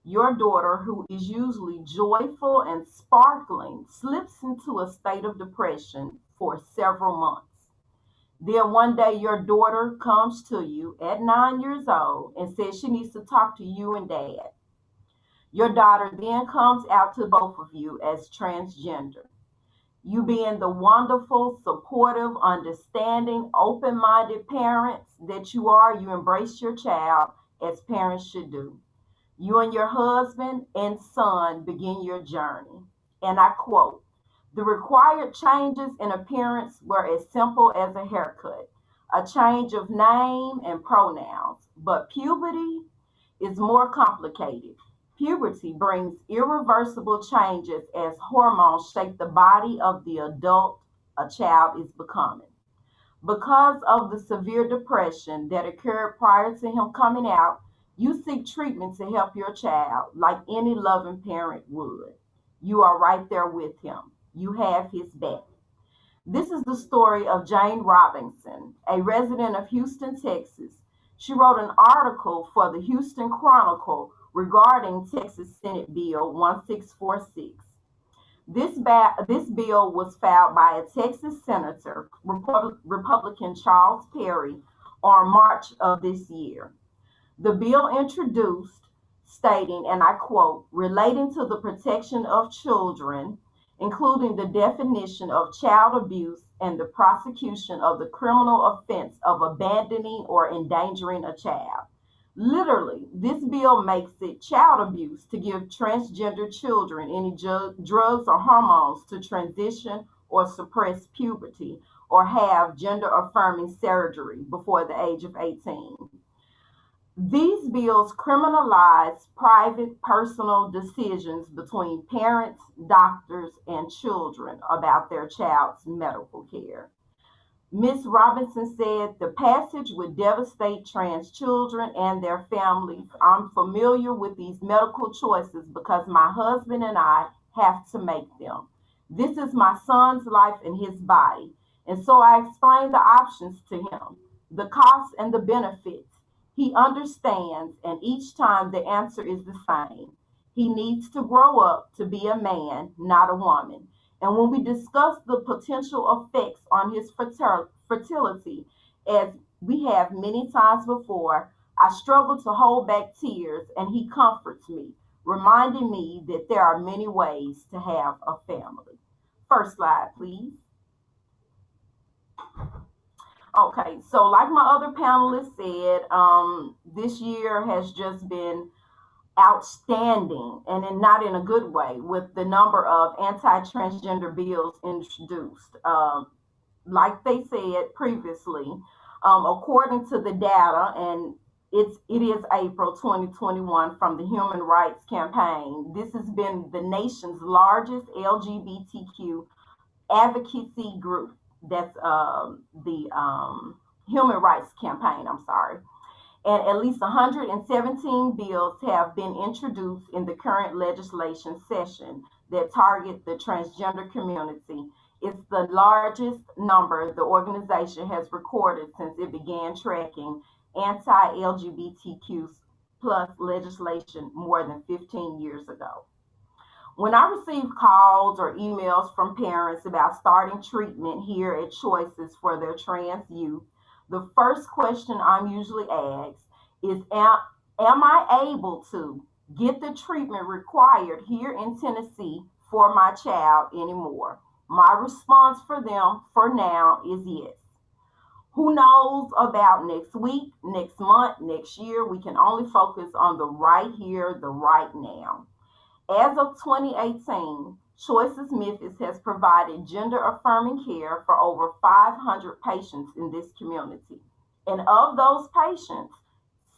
your daughter, who is usually joyful and sparkling, slips into a state of depression for several months. Then one day, your daughter comes to you at 9 years old and says she needs to talk to you and dad. Your daughter then comes out to both of you as transgender. You being the wonderful, supportive, understanding, open minded parents that you are, you embrace your child as parents should do. You and your husband and son begin your journey. And I quote, the required changes in appearance were as simple as a haircut, a change of name and pronouns, but puberty is more complicated. Puberty brings irreversible changes as hormones shape the body of the adult a child is becoming. Because of the severe depression that occurred prior to him coming out, you seek treatment to help your child like any loving parent would. You are right there with him. You have his back. This is the story of Jane Robinson, a resident of Houston, Texas. She wrote an article for the Houston Chronicle regarding Texas Senate Bill 1646. This bill was filed by a Texas Senator, Republican Charles Perry, on March of this year. The bill introduced, stating, and I quote, relating to the protection of children, including the definition of child abuse and the prosecution of the criminal offense of abandoning or endangering a child. Literally, this bill makes it child abuse to give transgender children any drugs or hormones to transition or suppress puberty or have gender affirming surgery before the age of 18. These bills criminalize private personal decisions between parents, doctors, and children about their child's medical care. Ms. Robinson said the passage would devastate trans children and their families. I'm familiar with these medical choices because my husband and I have to make them. This is my son's life and his body. And so I explained the options to him, the costs and the benefits. He understands, and each time the answer is the same. He needs to grow up to be a man, not a woman. And when we discuss the potential effects on his fertility, as we have many times before, I struggle to hold back tears, and he comforts me, reminding me that there are many ways to have a family. First slide, please. Okay, so like my other panelists said, this year has just been outstanding and not in a good way with the number of anti-transgender bills introduced. Like they said previously, according to the data, and it is April 2021 from the Human Rights Campaign, this has been the nation's largest LGBTQ advocacy group. That's the Human Rights Campaign, I'm sorry. And at least 117 bills have been introduced in the current legislation session that target the transgender community. It's the largest number the organization has recorded since it began tracking anti-LGBTQ plus legislation more than 15 years ago. When I receive calls or emails from parents about starting treatment here at Choices for their trans youth, the first question I'm usually asked is, am I able to get the treatment required here in Tennessee for my child anymore? My response for them for now is yes. Who knows about next week, next month, next year? We can only focus on the right here, the right now. As of 2018, Choices Memphis has provided gender affirming care for over 500 patients in this community. And of those patients,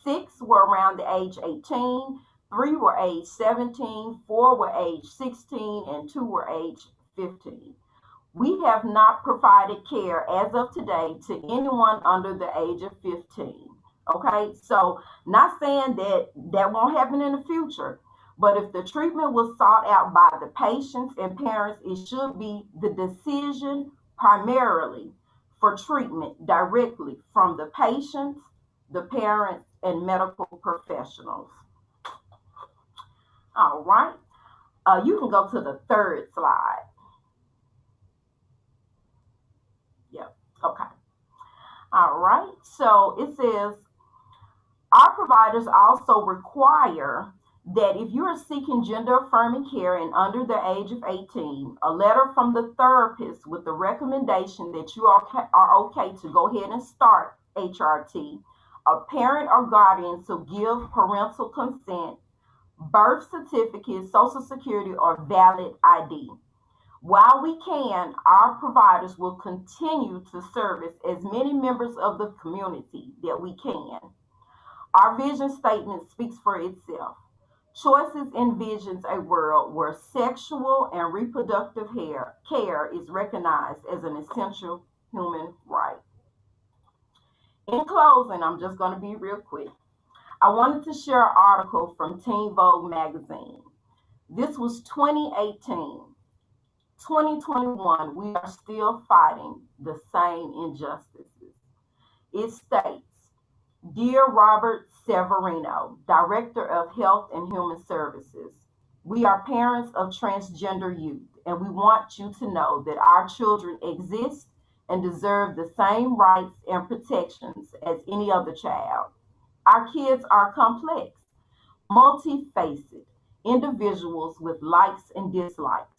6 were around the age 18, 3 were age 17, 4 were age 16, and 2 were age 15. We have not provided care as of today to anyone under the age of 15. Okay, so not saying that that won't happen in the future, but if the treatment was sought out by the patients and parents, it should be the decision primarily for treatment directly from the patients, the parents, and medical professionals. All right, you can go to the third slide. Yep, okay. All right, so it says, our providers also require that if you are seeking gender affirming care and under the age of 18, a letter from the therapist with the recommendation that you are okay to go ahead and start HRT, a parent or guardian to give parental consent, birth certificate, social security, or valid ID. While we can, our providers will continue to service as many members of the community that we can. Our vision statement speaks for itself. Choices envisions a world where sexual and reproductive care is recognized as an essential human right. In closing, I'm just going to be real quick. I wanted to share an article from Teen Vogue magazine. This was 2018. 2021, we are still fighting the same injustices. It states, Dear Robert Severino, Director of Health and Human Services, we are parents of transgender youth, and we want you to know that our children exist and deserve the same rights and protections as any other child. Our kids are complex, multifaceted individuals with likes and dislikes,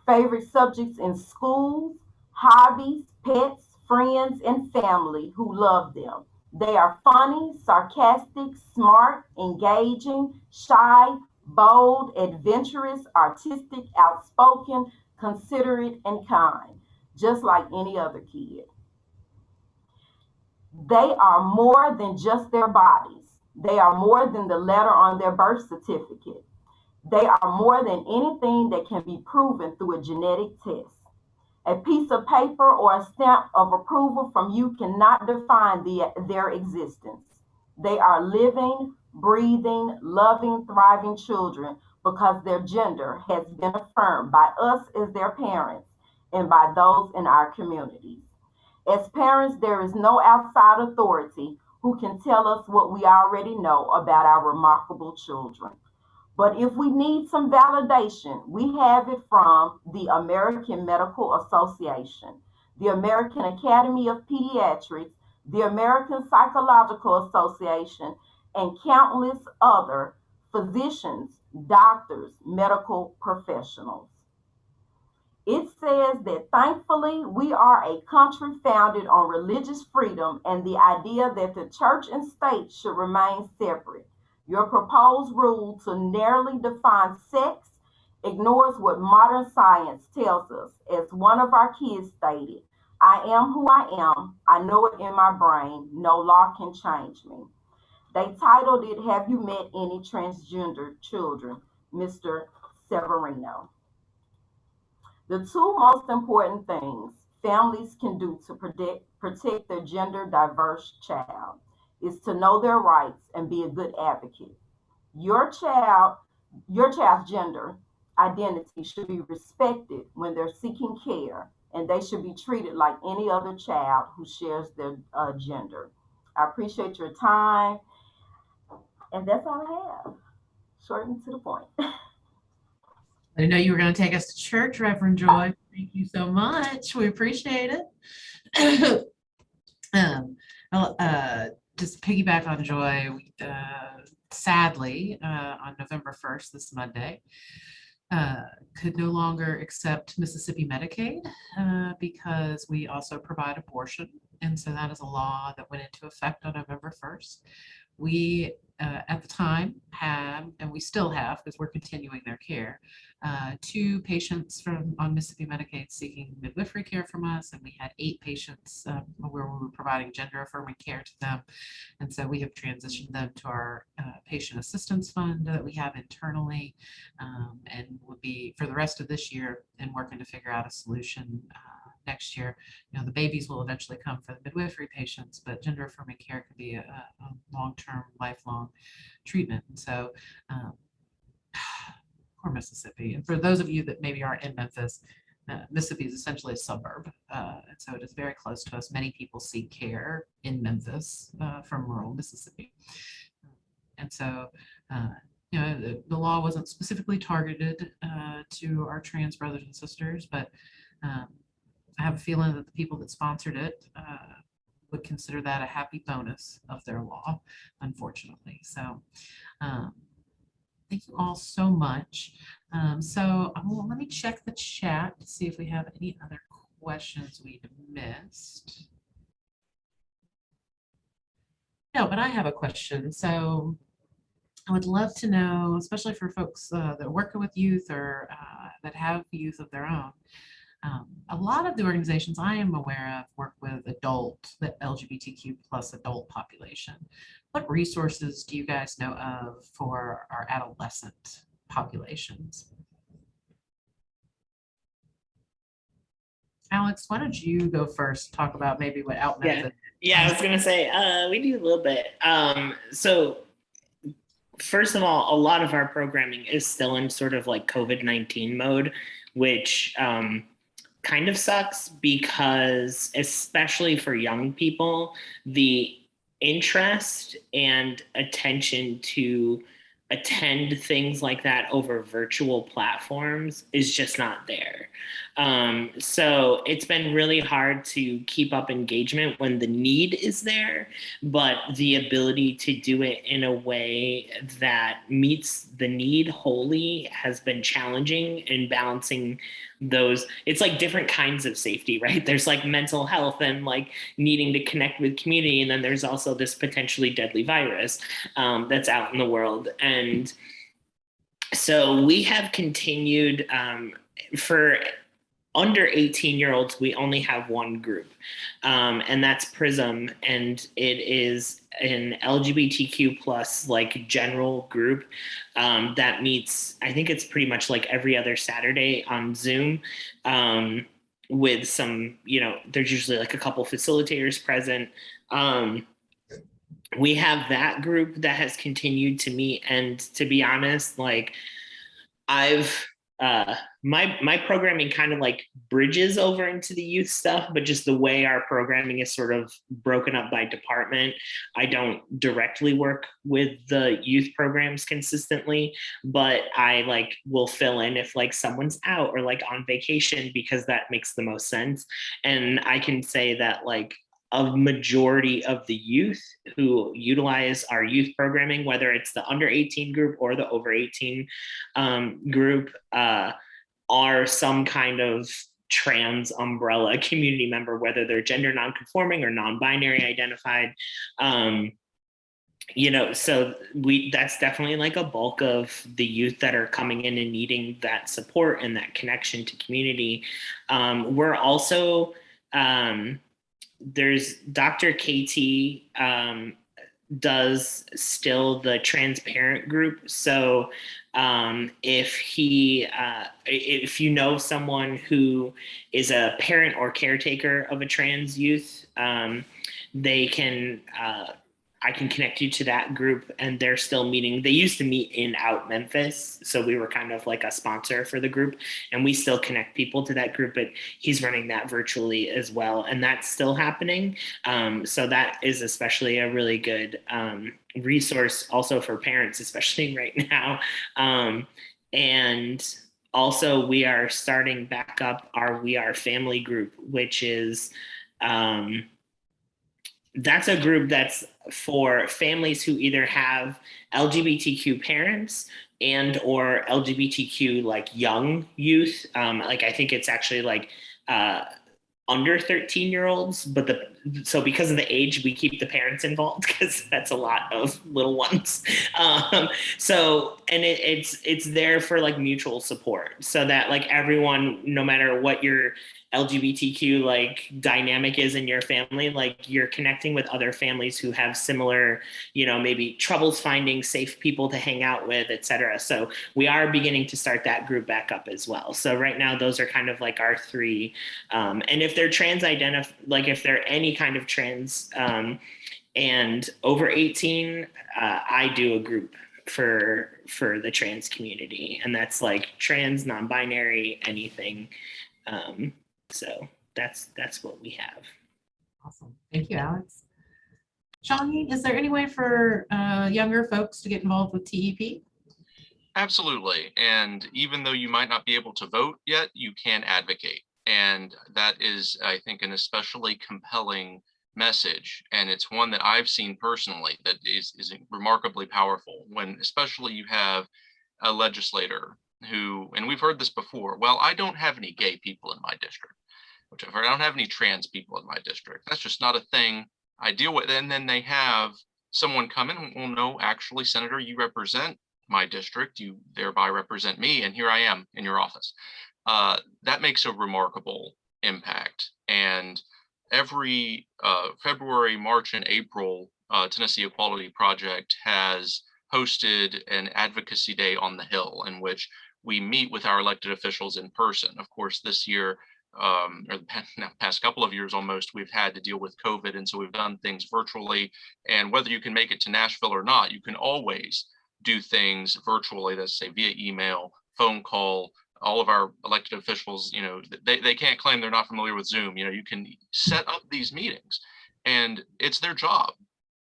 favorite subjects in schools, hobbies, pets, friends, and family who love them. They are funny, sarcastic, smart, engaging, shy, bold, adventurous, artistic, outspoken, considerate, and kind, just like any other kid. They are more than just their bodies. They are more than the letter on their birth certificate. They are more than anything that can be proven through a genetic test. A piece of paper or a stamp of approval from you cannot define their existence. They are living, breathing, loving, thriving children because their gender has been affirmed by us as their parents and by those in our communities. As parents, there is no outside authority who can tell us what we already know about our remarkable children. But if we need some validation, we have it from the American Medical Association, the American Academy of Pediatrics, the American Psychological Association, and countless other physicians, doctors, medical professionals. It says that thankfully we are a country founded on religious freedom and the idea that the church and state should remain separate. Your proposed rule to narrowly define sex ignores what modern science tells us. As one of our kids stated, I am who I am. I know it in my brain. No law can change me. They titled it, Have You Met Any Transgender Children, Mr. Severino? The two most important things families can do to protect their gender diverse child is to know their rights and be a good advocate. Your child's gender identity should be respected when they're seeking care, and they should be treated like any other child who shares their gender. I appreciate your time, and that's all I have. Short and to the point. I didn't know you were going to take us to church, Reverend Joy. Thank you so much. We appreciate it. um, well, just to piggyback on Joy, sadly, on November 1st, this Monday, could no longer accept Mississippi Medicaid because we also provide abortion. And so that is a law that went into effect on November 1st. We, at the time, had, and we still have, because we're continuing their care, two patients on Mississippi Medicaid seeking midwifery care from us, and we had 8 patients where we were providing gender-affirming care to them. And so we have transitioned them to our patient assistance fund that we have internally, and will be for the rest of this year and working to figure out a solution next year. You know, the babies will eventually come for the midwifery patients, but gender affirming care could be a long-term, lifelong treatment. And so, poor Mississippi. And for those of you that maybe aren't in Memphis, Mississippi is essentially a suburb. And so it is very close to us. Many people seek care in Memphis from rural Mississippi. And so, you know, the law wasn't specifically targeted to our trans brothers and sisters, but I have a feeling that the people that sponsored it would consider that a happy bonus of their law, unfortunately. So thank you all so much. Let me check the chat to see if we have any other questions we missed. No, but I have a question. So I would love to know, especially for folks that are working with youth or that have youth of their own, a lot of the organizations I am aware of work with the LGBTQ plus adult population. What resources do you guys know of for our adolescent populations? Alex, why don't you go first, talk about maybe what Out Memphis. Yeah, I was gonna say, we do a little bit. So first of all, a lot of our programming is still in sort of like COVID-19 mode, which kind of sucks because, especially for young people, the interest and attention to attend things like that over virtual platforms is just not there. So it's been really hard to keep up engagement when the need is there, but the ability to do it in a way that meets the need wholly has been challenging in balancing those. It's like different kinds of safety, right? There's like mental health and like needing to connect with community. And then there's also this potentially deadly virus that's out in the world. And so we have continued for under 18-year-olds, we only have one group, and that's PRISM, and it is an LGBTQ plus like general group that meets, I think it's pretty much like every other Saturday on Zoom with some, you know, there's usually like a couple facilitators present. We have that group that has continued to meet, and to be honest, like my programming kind of like bridges over into the youth stuff, but just the way our programming is sort of broken up by department, I don't directly work with the youth programs consistently, but I like will fill in if like someone's out or like on vacation, because that makes the most sense. And I can say that like a majority of the youth who utilize our youth programming, whether it's the under 18 group or the over 18 group, are some kind of trans umbrella community member, whether they're gender nonconforming or non-binary identified. You know, so that's definitely like a bulk of the youth that are coming in and needing that support and that connection to community. We're also there's Dr. KT does still the transparent group. So if you know someone who is a parent or caretaker of a trans youth, they can I can connect you to that group, and they're still meeting. They used to meet in Out Memphis, so we were kind of like a sponsor for the group, and we still connect people to that group, but he's running that virtually as well, and that's still happening. So that is especially a really good resource also for parents, especially right now. And Also, we are starting back up our We Are Family group, which is that's a group that's for families who either have LGBTQ parents and or LGBTQ like young youth. Like I think it's actually like under 13-year-olds, but so because of the age, we keep the parents involved because that's a lot of little ones. So and it's there for like mutual support, so that like everyone, no matter what your LGBTQ like dynamic is in your family, like you're connecting with other families who have similar, maybe troubles finding safe people to hang out with, et cetera. So we are beginning to start that group back up as well. So right now, those are kind of like our three. And if they're like if they're any kind of trans and over 18, I do a group for the trans community, and that's like trans, non-binary, anything. So that's what we have. Awesome. Thank you, Alex. Shawnee, is there any way for younger folks to get involved with TEP? Absolutely. And even though you might not be able to vote yet, you can advocate. And that is, I think, an especially compelling message. And it's one that I've seen personally that is remarkably powerful when especially you have a legislator who, and we've heard this before, well, I don't have any gay people in my district, which I've heard, I don't have any trans people in my district. That's just not a thing I deal with. And then they have someone come in, well, no, actually, Senator, you represent my district, you thereby represent me, and here I am in your office. That makes a remarkable impact. And every February, March, and April, Tennessee Equality Project has hosted an advocacy day on the Hill in which we meet with our elected officials in person. Of course, this year, or the past couple of years almost, we've had to deal with COVID. And so we've done things virtually. And whether you can make it to Nashville or not, you can always do things virtually, let's say via email, phone call. All of our elected officials, they can't claim they're not familiar with Zoom. You can set up these meetings, and it's their job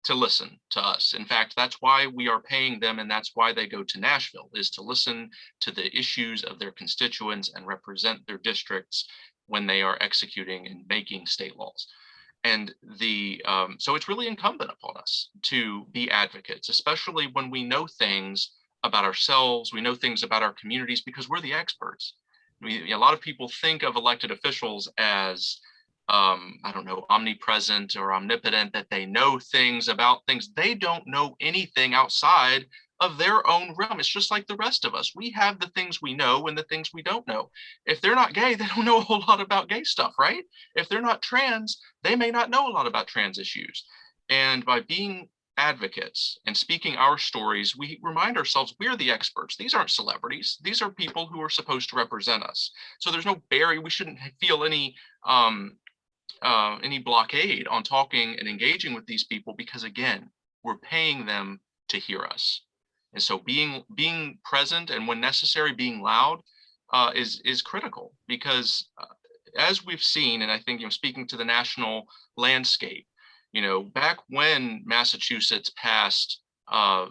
to listen to us. In fact, that's why we are paying them, and that's why they go to Nashville, is to listen to the issues of their constituents and represent their districts when they are executing and making state laws. And so it's really incumbent upon us to be advocates, especially when we know things about ourselves, we know things about our communities, because we're the experts. A lot of people think of elected officials as I don't know, omnipresent or omnipotent, that they know things about things. They don't know anything outside of their own realm. It's just like the rest of us. We have the things we know and the things we don't know. If they're not gay, they don't know a whole lot about gay stuff, right? If they're not trans, they may not know a lot about trans issues. And by being advocates and speaking our stories, we remind ourselves we're the experts. These aren't celebrities. These are people who are supposed to represent us. So there's no barrier. We shouldn't feel any blockade on talking and engaging with these people, because again, we're paying them to hear us. And so being present, and when necessary, being loud is critical, because as we've seen, and I think speaking to the national landscape, back when Massachusetts passed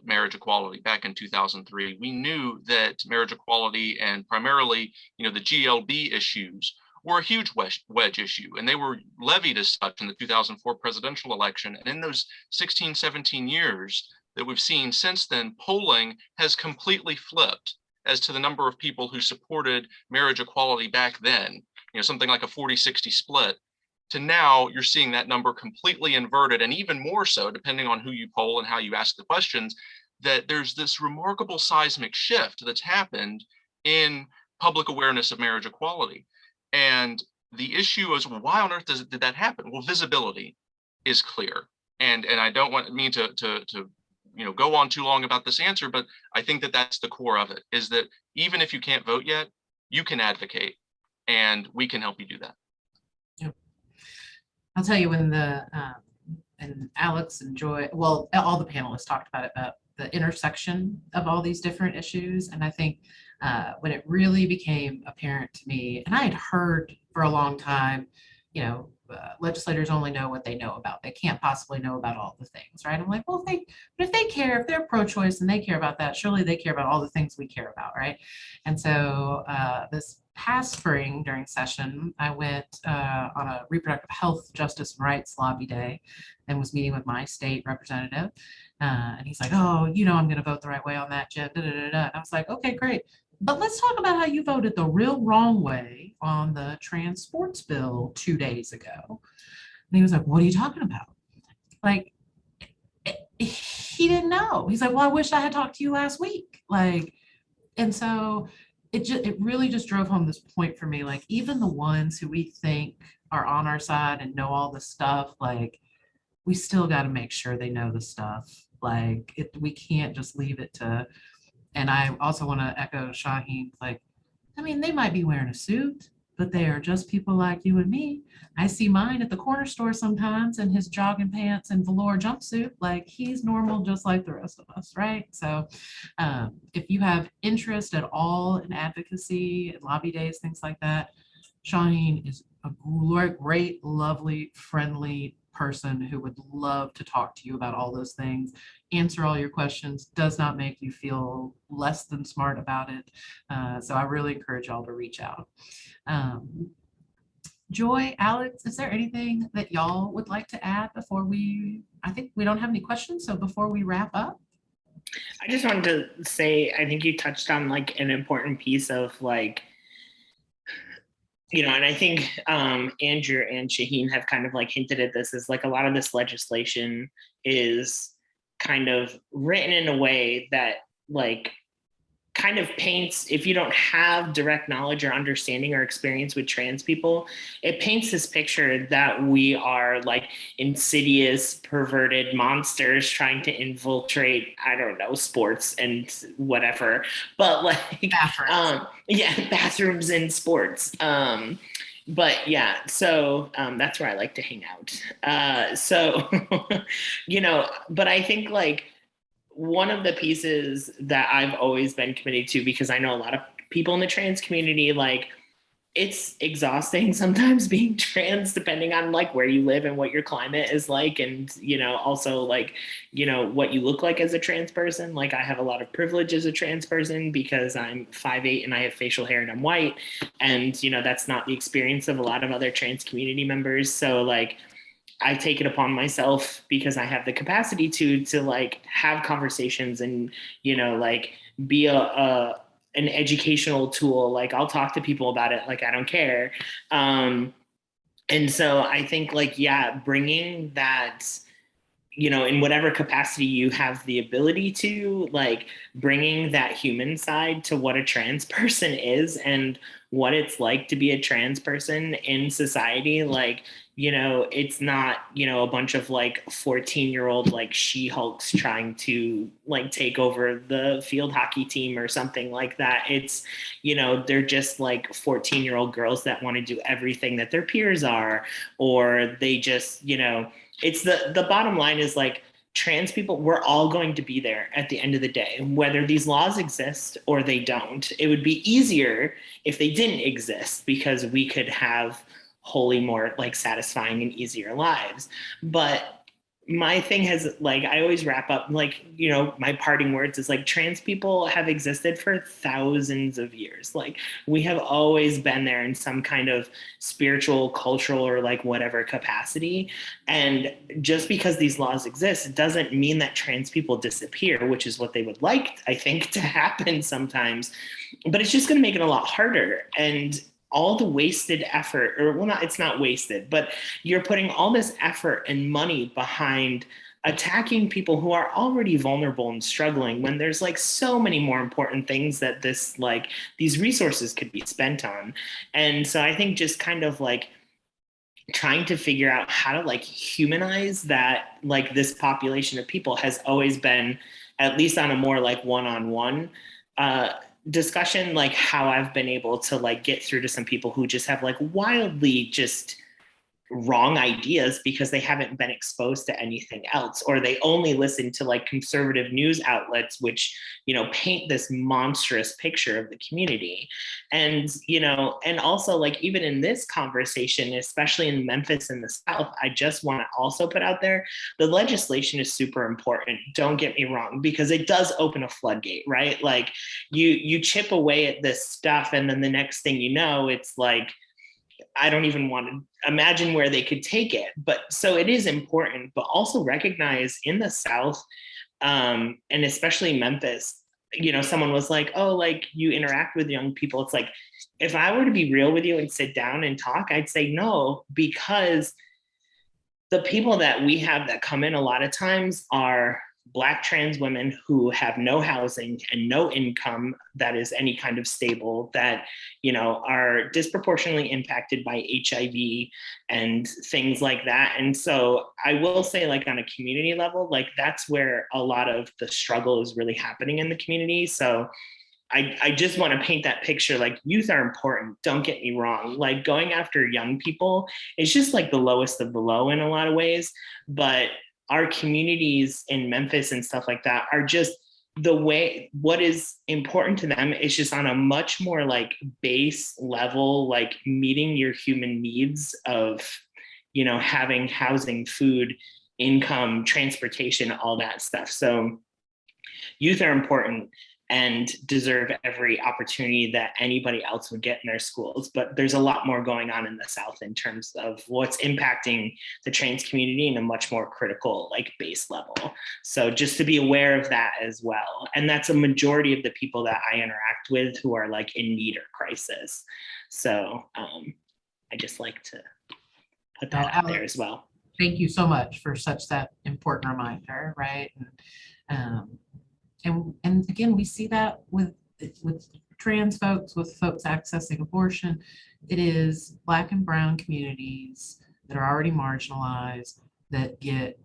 marriage equality back in 2003, we knew that marriage equality and primarily, the GLB issues were a huge wedge issue, and they were levied as such in the 2004 presidential election. And in those 16, 17 years that we've seen since then, polling has completely flipped as to the number of people who supported marriage equality back then, something like a 40-60 split, to now you're seeing that number completely inverted, and even more so, depending on who you poll and how you ask the questions, that there's this remarkable seismic shift that's happened in public awareness of marriage equality. And the issue is, well, why on earth did that happen? Well, visibility is clear. And I don't want me to go on too long about this answer, but I think that that's the core of it, is that even if you can't vote yet, you can advocate, and we can help you do that. Yep. I'll tell you, when and Alex and Joy, well, all the panelists talked about the intersection of all these different issues. And I think when it really became apparent to me, and I had heard for a long time, legislators only know what they know about. They can't possibly know about all the things, right? I'm like, well, if they care, if they're pro-choice and they care about that, surely they care about all the things we care about, right? And so this past spring during session, I went on a reproductive health justice and rights lobby day and was meeting with my state representative. And he's like, oh, you know, I'm going to vote the right way on that, Jen. Da, da, da, da. And I was like, okay, great. But let's talk about how you voted the real wrong way on the trans sports bill 2 days ago. And he was like, what are you talking about? Like, he didn't know. He's like, well, I wish I had talked to you last week. Like, and so it really just drove home this point for me. Like, even the ones who we think are on our side and know all the stuff, like, we still got to make sure they know the stuff. Like, we can't just leave it to. And I also want to echo Shaheen, like, I mean, they might be wearing a suit, but they are just people like you and me. I see mine at the corner store sometimes in his jogging pants and velour jumpsuit. Like, he's normal, just like the rest of us, right? So if you have interest at all in advocacy, lobby days, things like that, Shaheen is a great, lovely, friendly person who would love to talk to you about all those things, answer all your questions, does not make you feel less than smart about it. So I really encourage y'all to reach out. Joy, Alex, is there anything that y'all would like to add before I think we don't have any questions, so before we wrap up? I just wanted to say, I think you touched on like an important piece of like, you know, and I think Andrew and Shaheen have kind of like hinted at this, is like a lot of this legislation is kind of written in a way that like kind of paints, if you don't have direct knowledge or understanding or experience with trans people, it paints this picture that we are like insidious, perverted monsters trying to infiltrate, I don't know, sports and whatever, but like, bathrooms and sports. But yeah, so that's where I like to hang out. So, you know, but I think like, one of the pieces that I've always been committed to, because I know a lot of people in the trans community, like it's exhausting sometimes being trans, depending on like where you live and what your climate is like. And, you know, also like, you know, what you look like as a trans person. Like I have a lot of privilege as a trans person because I'm 5'8" and I have facial hair and I'm white. And, you know, that's not the experience of a lot of other trans community members. So like, I take it upon myself because I have the capacity to like have conversations and, you know, like be an educational tool. Like I'll talk to people about it. Like, I don't care. And so I think like, yeah, bringing that, you know, in whatever capacity you have the ability to, like bringing that human side to what a trans person is and what it's like to be a trans person in society. Like, you know, it's not, you know, a bunch of like 14-year-old like She-Hulks trying to like take over the field hockey team or something like that. It's, you know, they're just like 14-year-old girls that want to do everything that their peers are, or they just, you know, it's the bottom line is like trans people, we're all going to be there at the end of the day, whether these laws exist or they don't. It would be easier if they didn't exist because we could have wholly more like satisfying and easier lives. But my thing has like, I always wrap up like, you know, my parting words is like trans people have existed for thousands of years. Like we have always been there in some kind of spiritual, cultural, or like whatever capacity. And just because these laws exist, it doesn't mean that trans people disappear, which is what they would like, I think, to happen sometimes. But it's just going to make it a lot harder. And all the wasted effort, or well, not, it's not wasted, but you're putting all this effort and money behind attacking people who are already vulnerable and struggling when there's like so many more important things that this, like these resources could be spent on. And so I think just kind of like trying to figure out how to like humanize that, like this population of people has always been, at least on a more like one-on-one discussion, like how I've been able to like get through to some people who just have like wildly just wrong ideas because they haven't been exposed to anything else, or they only listen to like conservative news outlets, which, you know, paint this monstrous picture of the community. And, you know, and also like even in this conversation, especially in Memphis in the South, I just want to also put out there, the legislation is super important. Don't get me wrong, because it does open a floodgate, right? Like you chip away at this stuff, and then the next thing you know, it's like, I don't even want to imagine where they could take it. But so it is important, but also recognize in the South, and especially Memphis, you know, someone was like, oh, like you interact with young people. It's like, if I were to be real with you and sit down and talk, I'd say no, because the people that we have that come in a lot of times are Black trans women who have no housing and no income that is any kind of stable, that, you know, are disproportionately impacted by HIV and things like that. And so I will say, like on a community level, like that's where a lot of the struggle is really happening in the community. So I just want to paint that picture. Like, youth are important, don't get me wrong. Like, going after young people is just like the lowest of the low in a lot of ways. But our communities in Memphis and stuff like that are just the way, what is important to them is just on a much more like base level, like meeting your human needs of, you know, having housing, food, income, transportation, all that stuff. So youth are important and deserve every opportunity that anybody else would get in their schools. But there's a lot more going on in the South in terms of what's impacting the trans community in a much more critical, like, base level. So just to be aware of that as well. And that's a majority of the people that I interact with who are like in need or crisis. So I just like to put that out there as well. Thank you so much for such that important reminder, right? And again, we see that with trans folks, with folks accessing abortion. It is Black and brown communities that are already marginalized that get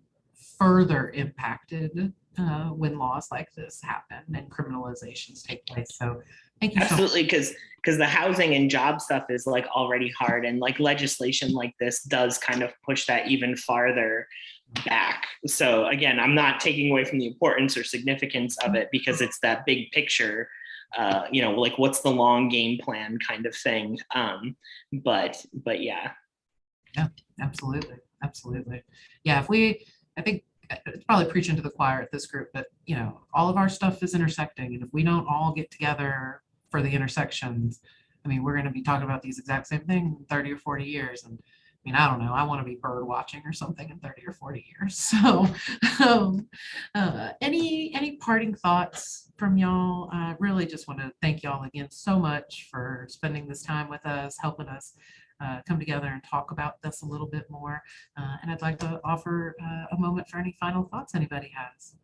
further impacted when laws like this happen and criminalizations take place. So thank you. Absolutely, because the housing and job stuff is like already hard, and like legislation like this does kind of push that even farther back. So again, I'm not taking away from the importance or significance of it, because it's that big picture, you know, like what's the long game plan kind of thing. But yeah. Yeah, absolutely. Yeah, I think it's probably preaching to the choir at this group, but you know, all of our stuff is intersecting, and if we don't all get together for the intersections, I mean, we're going to be talking about these exact same thing in 30 or 40 years. And I mean, I don't know, I want to be bird watching or something in 30 or 40 years. So any parting thoughts from y'all? I really just want to thank y'all again so much for spending this time with us, helping us come together and talk about this a little bit more. And I'd like to offer a moment for any final thoughts anybody has.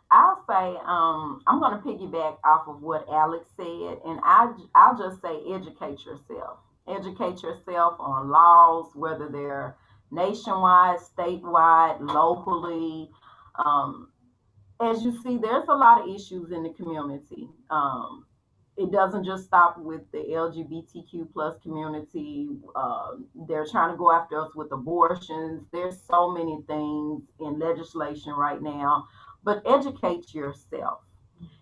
I'll say, I'm going to piggyback off of what Alex said, and I'll just say educate yourself. Educate yourself on laws, whether they're nationwide, statewide, locally. As you see, there's a lot of issues in the community. It doesn't just stop with the LGBTQ plus community. They're trying to go after us with abortions. There's so many things in legislation right now. But educate yourself.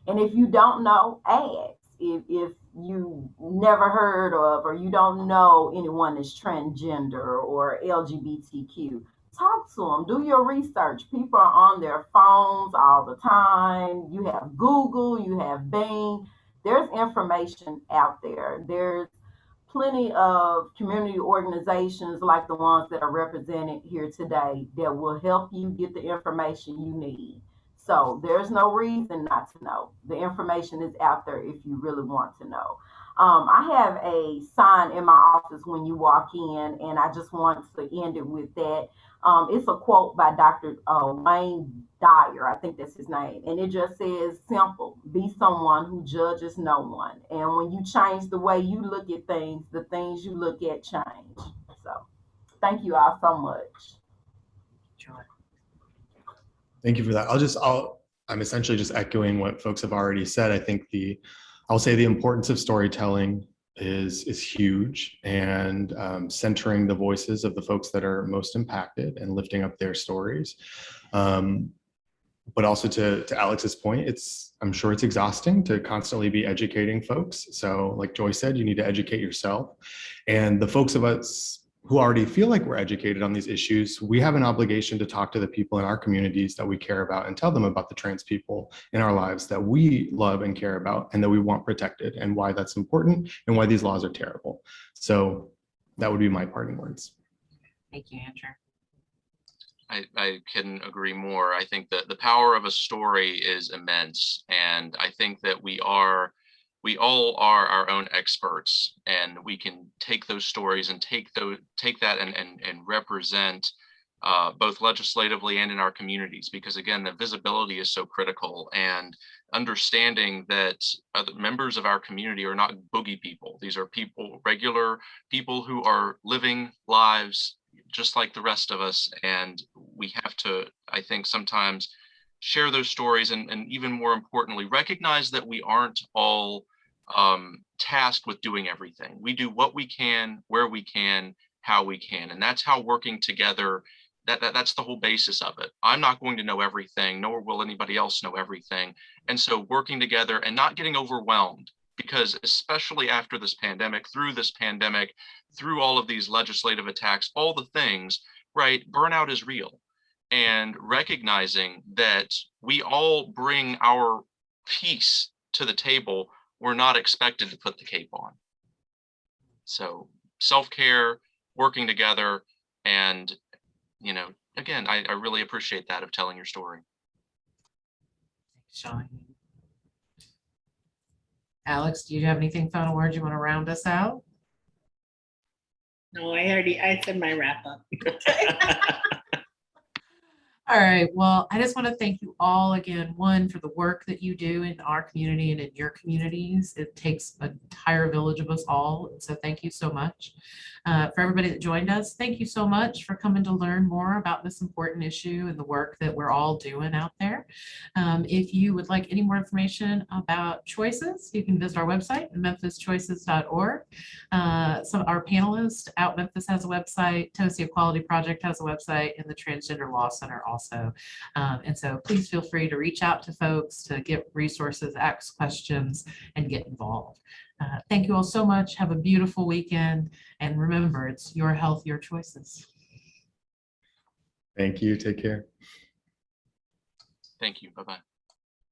And if you don't know, ask. If you never heard of, or you don't know anyone that's transgender or LGBTQ, talk to them. Do your research. People are on their phones all the time. You have Google, you have Bing. There's information out there. There's plenty of community organizations like the ones that are represented here today that will help you get the information you need. So there's no reason not to know. The information is out there if you really want to know. I have a sign in my office when you walk in, and I just want to end it with that. It's a quote by Dr. Wayne Dyer, I think that's his name, and it just says, simple, be someone who judges no one. And when you change the way you look at things, the things you look at change. So thank you all so much. Thank you for that. I'm essentially just echoing what folks have already said. I think I'll say the importance of storytelling, is huge, and centering the voices of the folks that are most impacted and lifting up their stories. But also to Alex's point, I'm sure it's exhausting to constantly be educating folks. So like Joy said, you need to educate yourself. And the folks of us who already feel like we're educated on these issues, we have an obligation to talk to the people in our communities that we care about and tell them about the trans people in our lives that we love and care about and that we want protected, and why that's important and why these laws are terrible. So that would be my parting words. Thank you, Andrew. I couldn't agree more. I think that the power of a story is immense. And I think that we all are our own experts, and we can take those stories and take that and represent both legislatively and in our communities, because again, the visibility is so critical, and understanding that other members of our community are not boogie people. These are people, regular people who are living lives just like the rest of us. And we have to, I think, sometimes share those stories, and even more importantly, recognize that we aren't all tasked with doing everything. We do what we can, where we can, how we can. And that's how working together, that's the whole basis of it. I'm not going to know everything, nor will anybody else know everything. And so working together and not getting overwhelmed, because especially after this pandemic, through all of these legislative attacks, all the things, right? Burnout is real. And recognizing that we all bring our piece to the table, we're not expected to put the cape on. So self-care, working together, and, you know, again, I really appreciate that, of telling your story. Thanks, Sean. Alex, do you have anything final words you want to round us out? No, I said my wrap up. All right, well, I just want to thank you all again, one, for the work that you do in our community and in your communities. It takes an entire village of us all, and so thank you so much. For everybody that joined us, thank you so much for coming to learn more about this important issue and the work that we're all doing out there. If you would like any more information about Choices, you can visit our website, memphischoices.org. Some of our panelists out Memphis has a website, Tennessee Equality Project has a website, and the Transgender Law Center also. And so please feel free to reach out to folks to get resources, ask questions, and get involved. Thank you all so much. Have a beautiful weekend. And remember, it's your health, your choices. Thank you. Take care. Thank you. Bye-bye.